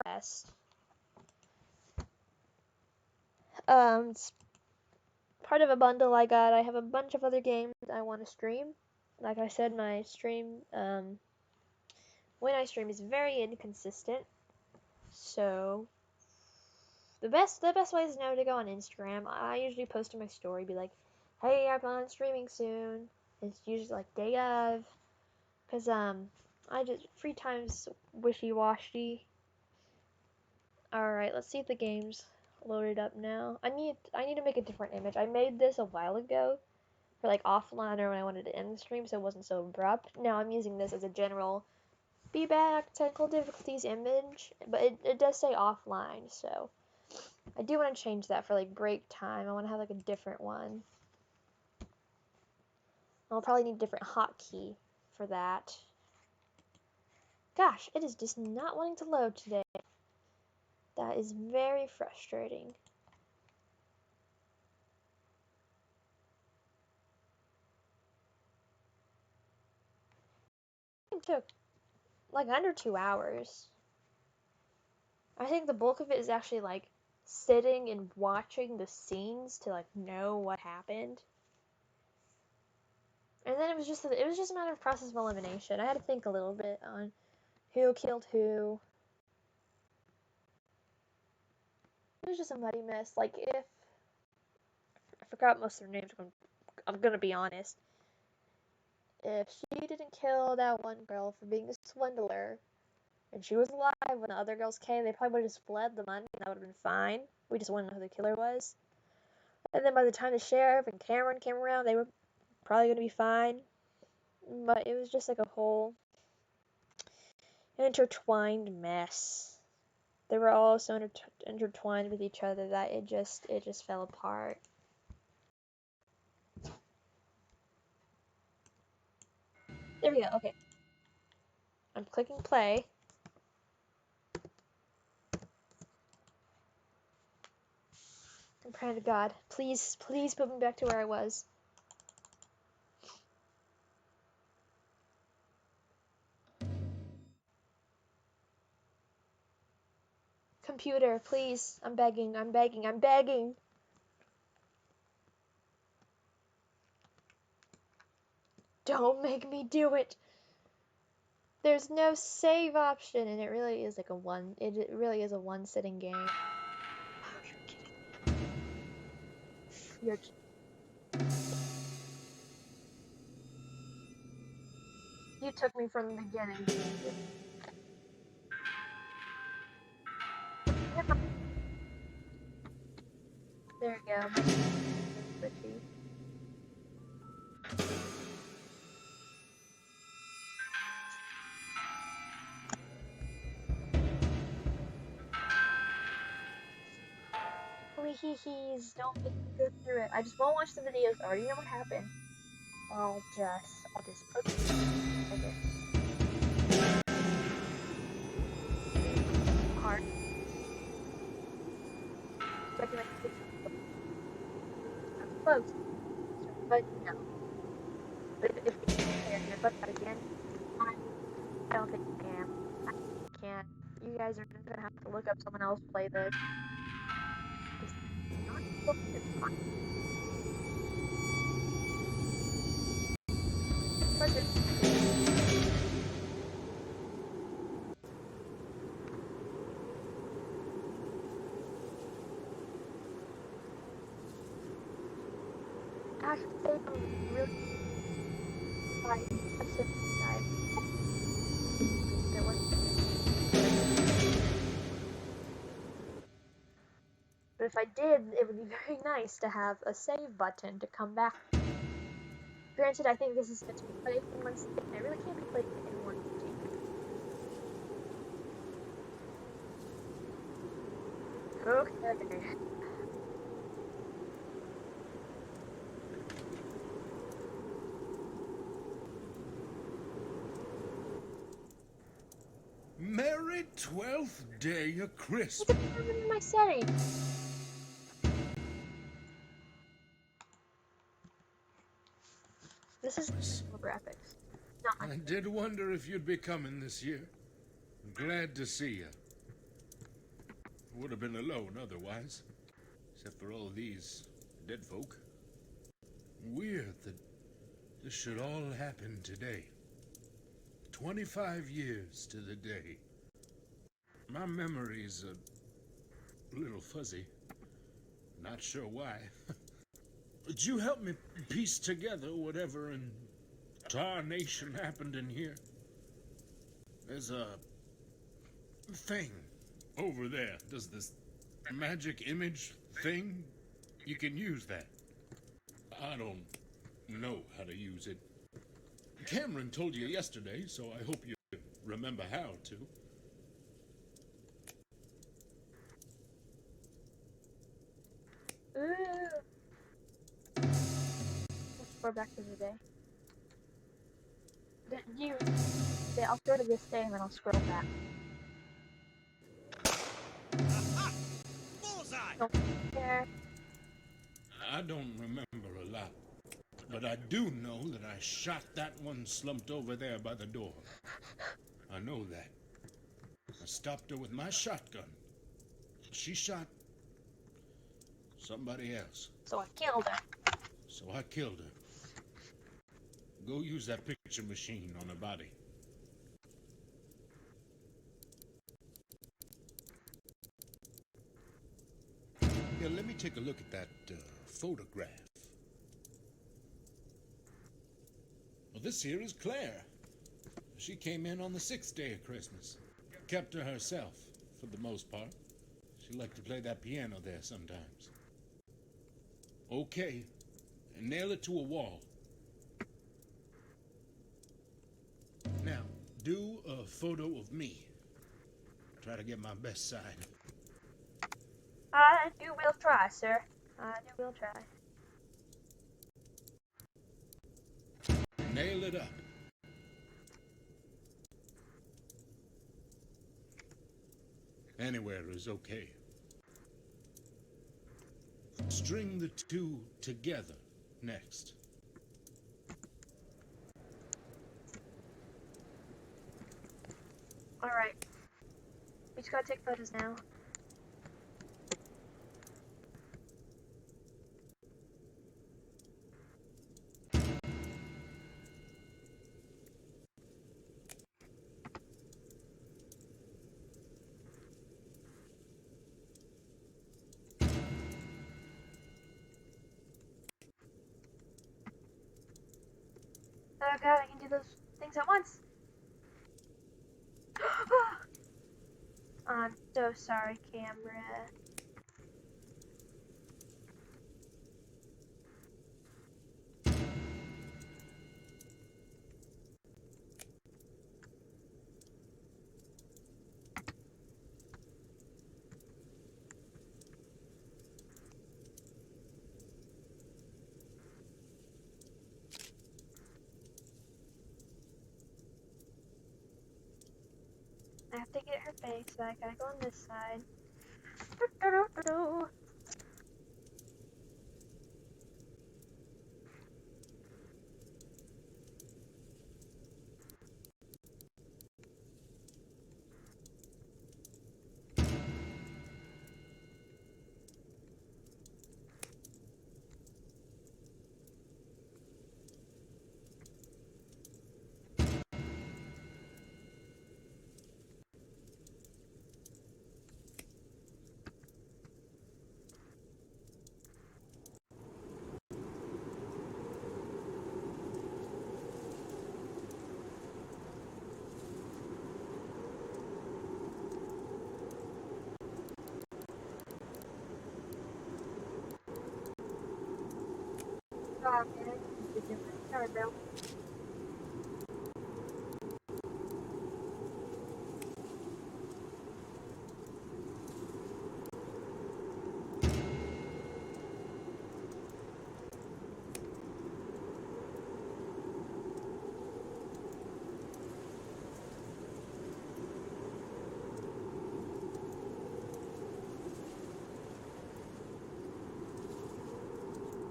Quest. It's part of a bundle I got. I have a bunch of other games I want to stream. Like I said, my stream, when I stream is very inconsistent. So the best way is now to go on Instagram. I usually post in my story, be like, hey, I'm on streaming soon. It's usually like day of, cause I just free time's wishy-washy. All right, let's see if the game's loaded up now. I need to make a different image. I made this a while ago for like offline or when I wanted to end the stream, so it wasn't so abrupt. Now I'm using this as a general be back technical difficulties image, but it does say offline, so I do want to change that for like break time. I want to have like a different one. I'll probably need a different hotkey for that. Gosh, it is just not wanting to load today. That is very frustrating. It took like under 2 hours. I think the bulk of it is actually like sitting and watching the scenes to like know what happened. And then it was just a matter of process of elimination. I had to think a little bit on who killed who. It was just a muddy mess. Like if I forgot most of their names, I'm gonna be honest. If she didn't kill that one girl for being a swindler, and she was alive when the other girls came, they probably would have just fled the money, and that would have been fine. We just wouldn't know who the killer was. And then by the time the sheriff and Cameron came around, they were probably gonna be fine. But it was just like a whole intertwined mess. They were all so intertwined with each other that it just fell apart. There we go. Okay. I'm clicking play. I'm praying to God. Please, please put me back to where I was. Computer, please. I'm begging, I'm begging, I'm begging. Don't make me do it. There's no save option, and it really is like it really is a one sitting game. You're kidding. You took me from the beginning. There we go. Switchy. Please, don't make me go through it. I just won't watch the videos. I already know what happened. I'll just put Okay. Hard. I'm close. But no. But if you look at it again, I don't think I am. I can't. You guys are gonna have to look up someone else play this. It's not it's fun. Actually, they don't really like a simple guy. There was. But if I did, it would be very nice to have a save button to come back. Granted, I think this is meant to be played in one stick, and I really can't be played in one stick. Okay. Merry 12th day of Christmas. What's happening in my settings? This is graphics. Not my I did wonder if you'd be coming this year. Glad to see you. Would have been alone otherwise, except for all these dead folk. Weird that this should all happen today. 25 years to the day. My memory's a little fuzzy. Not sure why. Would you help me piece together whatever in tarnation happened in here? There's a thing over there. Does this magic image thing? You can use that. I don't know how to use it. Cameron told you yesterday, so I hope you remember how to. Let's go back to the day. I'll go to this day and then I'll scroll back. Bullseye! Don't care. I don't remember a lot, but I do know that I shot that one slumped over there by the door. I know that. I stopped her with my shotgun. She shot somebody else. So I killed her. So I killed her. Go use that picture machine on her body. Here, let me take a look at that photograph. Well, this here is Claire. She came in on the 6th day of Christmas. Kept to herself, for the most part. She liked to play that piano there sometimes. Okay, nail it to a wall. Now, do a photo of me. Try to get my best side. I will try, sir. I will try. Nail it up. Anywhere is okay. String the two together next. Alright. We just gotta take photos now. Oh god, I can do those things at once. I'm so sorry, camera. I have to get her face back. I gotta go on this side. Do-do-do-do-do. Oh, man. Sorry, Bill.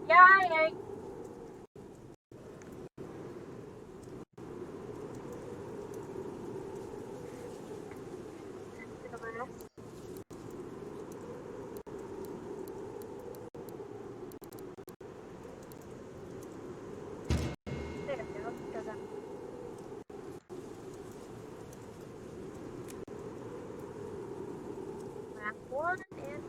Yay! There we go. Go down. Last one and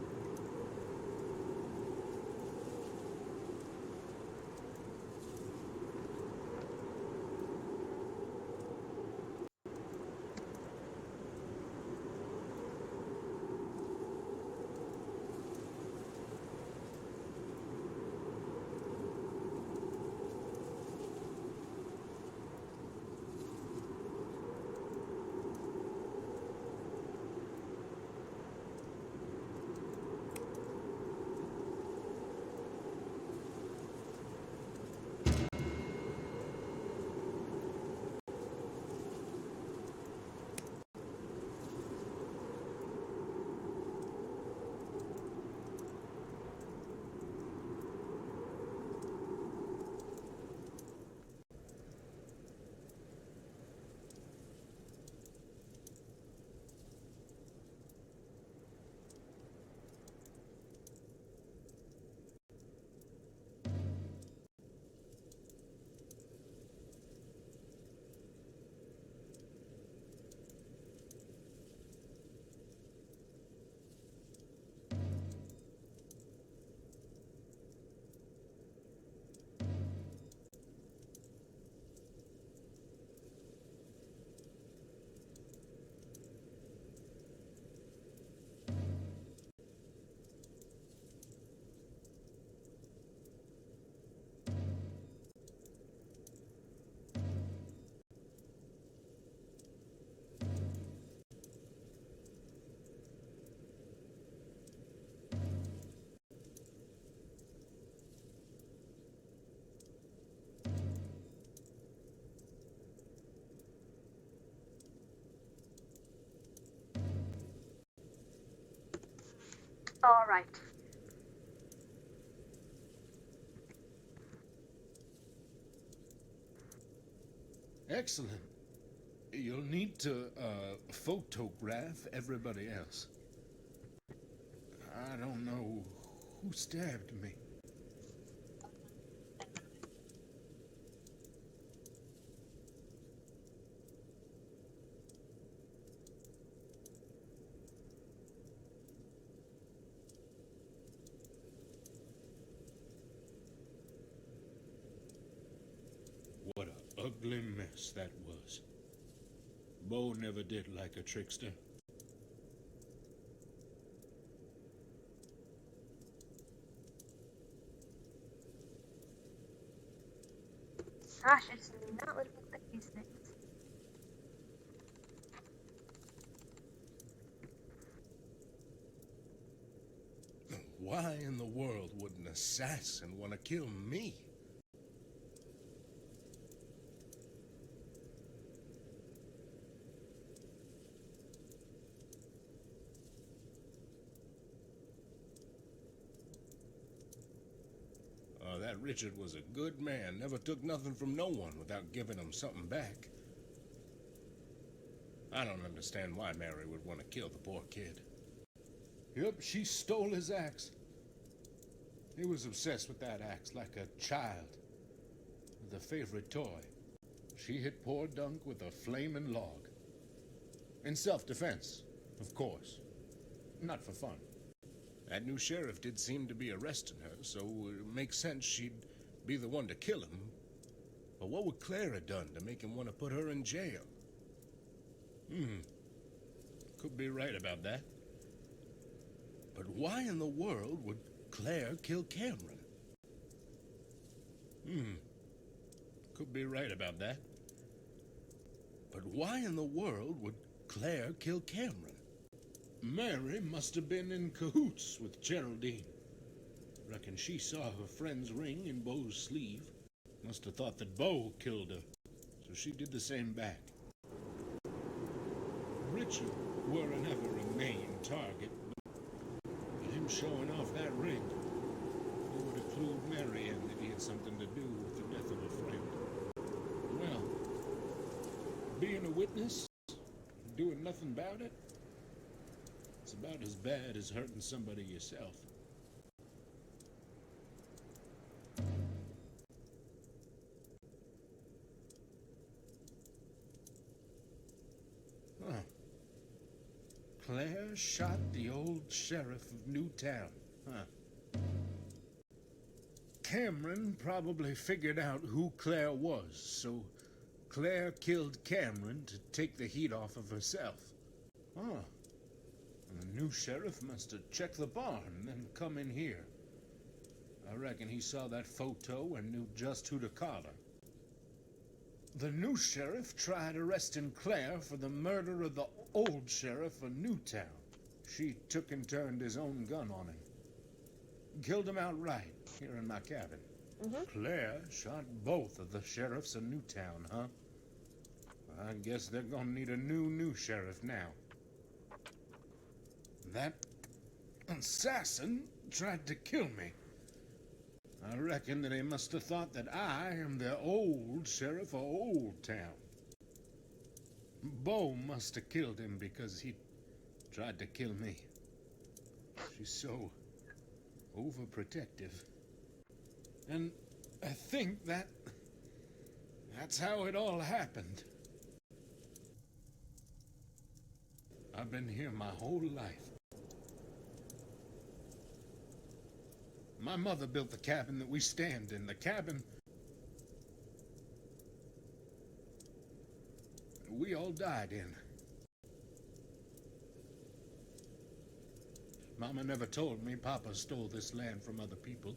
all right. Excellent. You'll need to, photograph everybody else. I don't know who stabbed me. What an ugly mess that was. Bo never did like a trickster. Gosh, it's not letting me click these things. Why in the world would an assassin want to kill me? That Richard was a good man, never took nothing from no one without giving him something back. I don't understand why Mary would want to kill the poor kid. Yep, she stole his axe. He was obsessed with that axe like a child with a favorite toy. She hit poor Dunk with a flaming log. In self-defense, of course. Not for fun. That new sheriff did seem to be arresting her, so it makes sense she'd be the one to kill him. But what would Claire have done to make him want to put her in jail? Could be right about that. But why in the world would Claire kill Cameron? Could be right about that. But why in the world would Claire kill Cameron? Mary must have been in cahoots with Geraldine. Reckon she saw her friend's ring in Beau's sleeve. Must have thought that Beau killed her, so she did the same back. Richard weren't ever a main target, but him showing off that ring, it would have clued Mary in that he had something to do with the death of a friend. Well, being a witness, doing nothing about it, it's about as bad as hurting somebody yourself. Huh. Claire shot the old sheriff of Newtown, huh? Cameron probably figured out who Claire was, so Claire killed Cameron to take the heat off of herself. Huh. And the new sheriff must have checked the barn and then come in here. I reckon he saw that photo and knew just who to call her. The new sheriff tried arresting Claire for the murder of the old sheriff of Newtown. She took and turned his own gun on him. Killed him outright here in my cabin. Claire shot both of the sheriffs of Newtown, huh? I guess they're gonna need a new sheriff now. That assassin tried to kill me. I reckon that he must have thought that I am the old sheriff of Old Town. Beau must have killed him because he tried to kill me. She's so overprotective. And I think that's how it all happened. I've been here my whole life. My mother built the cabin that we stand in. The cabin we all died in. Mama never told me Papa stole this land from other people.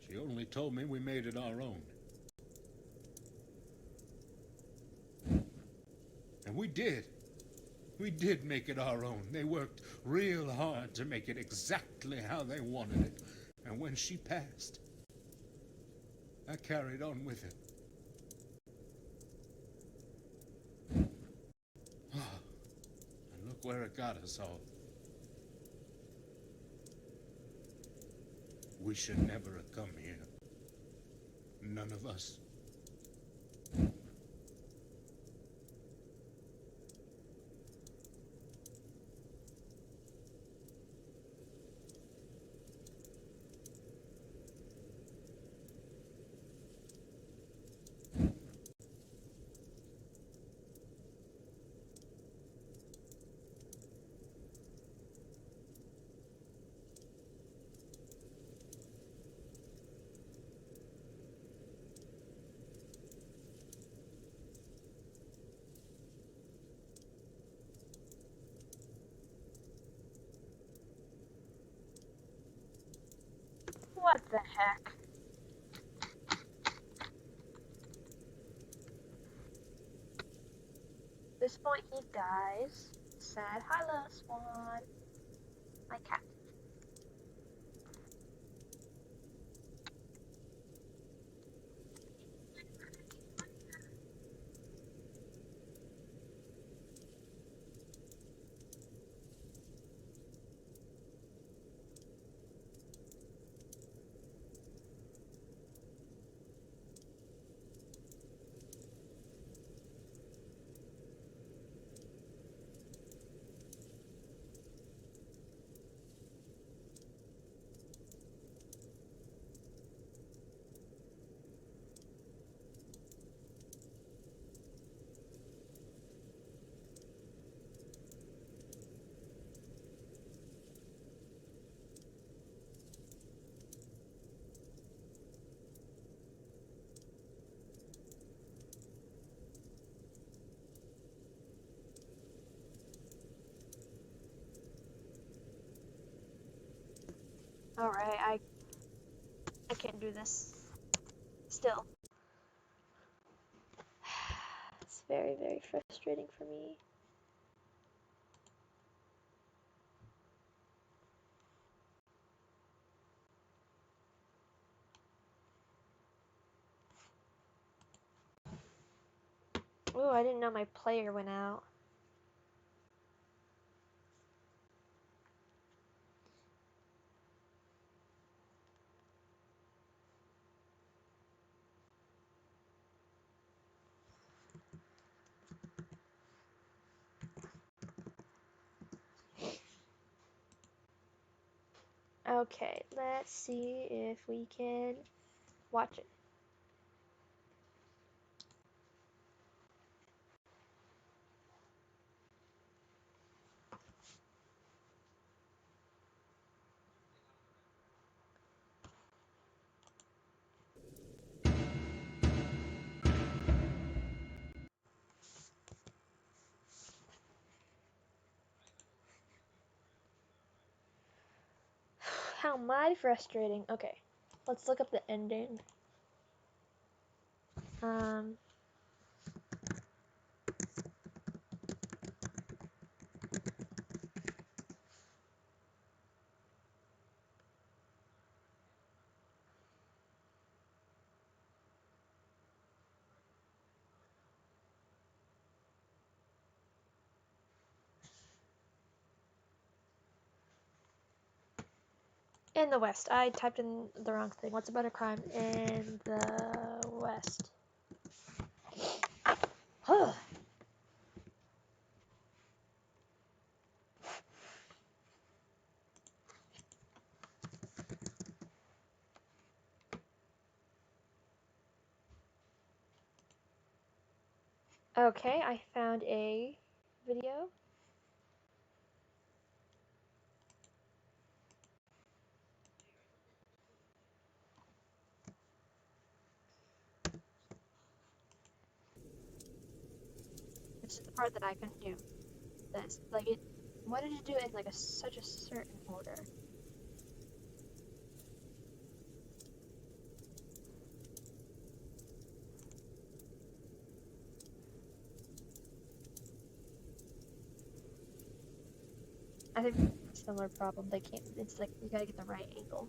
She only told me we made it our own. And we did. We did make it our own. They worked real hard to make it exactly how they wanted it. And when she passed, I carried on with it. And look where it got us all. We should never have come here. None of us. What the heck? At this point he dies. Sad. Hi, little swan. My cat. Alright, I can't do this. Still. It's very, very frustrating for me. Oh, I didn't know my player went out. Okay, let's see if we can watch it. How mighty frustrating. Okay, let's look up the ending. In the West. I typed in the wrong thing. What's about a crime in the West? Okay, I found a video. This is the part that I couldn't do. This, like, it wanted to do it in like such a certain order. I think it's a similar problem. They can't. It's like you gotta get the right angle.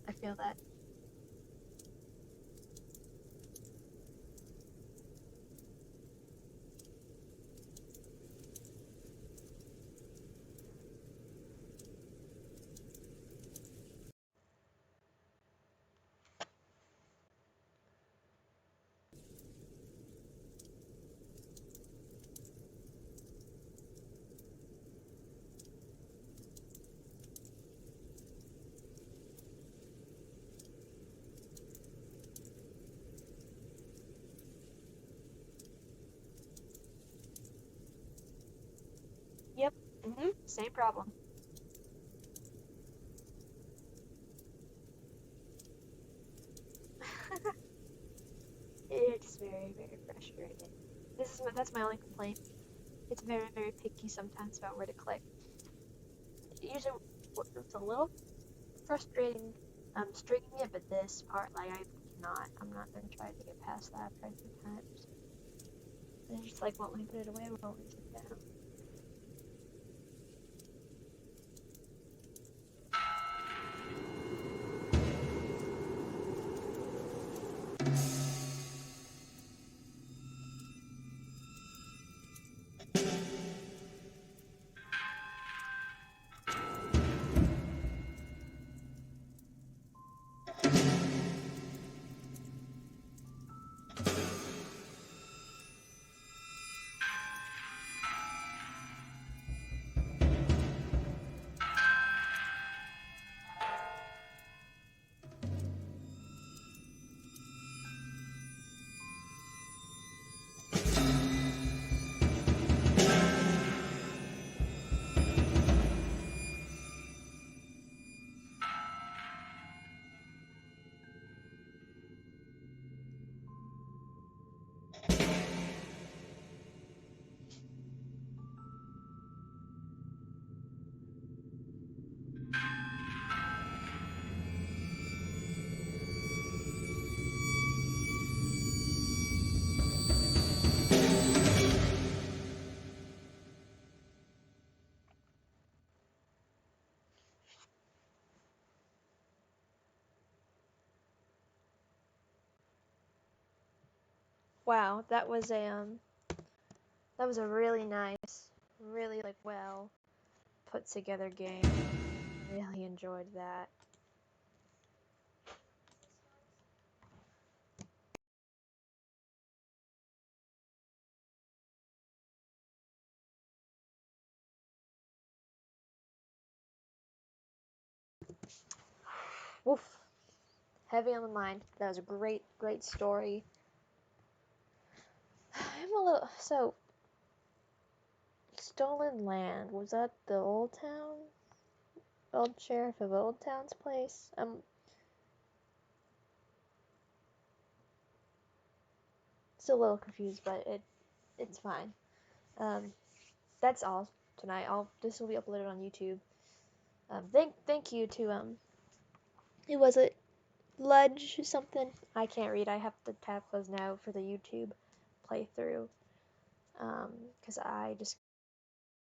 I feel that. Yep. Same problem. It's very, very frustrating. That's my only complaint. It's very, very picky sometimes about where to click. Usually, it's a little frustrating stringing it, but this part, like, I'm not gonna try to get past that after a few times. And it's just like, won't let me put it away, won't let me take it down. wow, that was a really nice, really like well put together game. Really enjoyed that. Woof. Heavy on the mind. That was a great, great story. I'm a little so stolen land. Was that the Old Town? Old Sheriff of Old Town's place? I'm still a little confused, but it's fine. That's all tonight. This will be uploaded on YouTube. Thank you to who was it? Ludge something. I can't read. I have the tab closed now for the YouTube playthrough. Because I just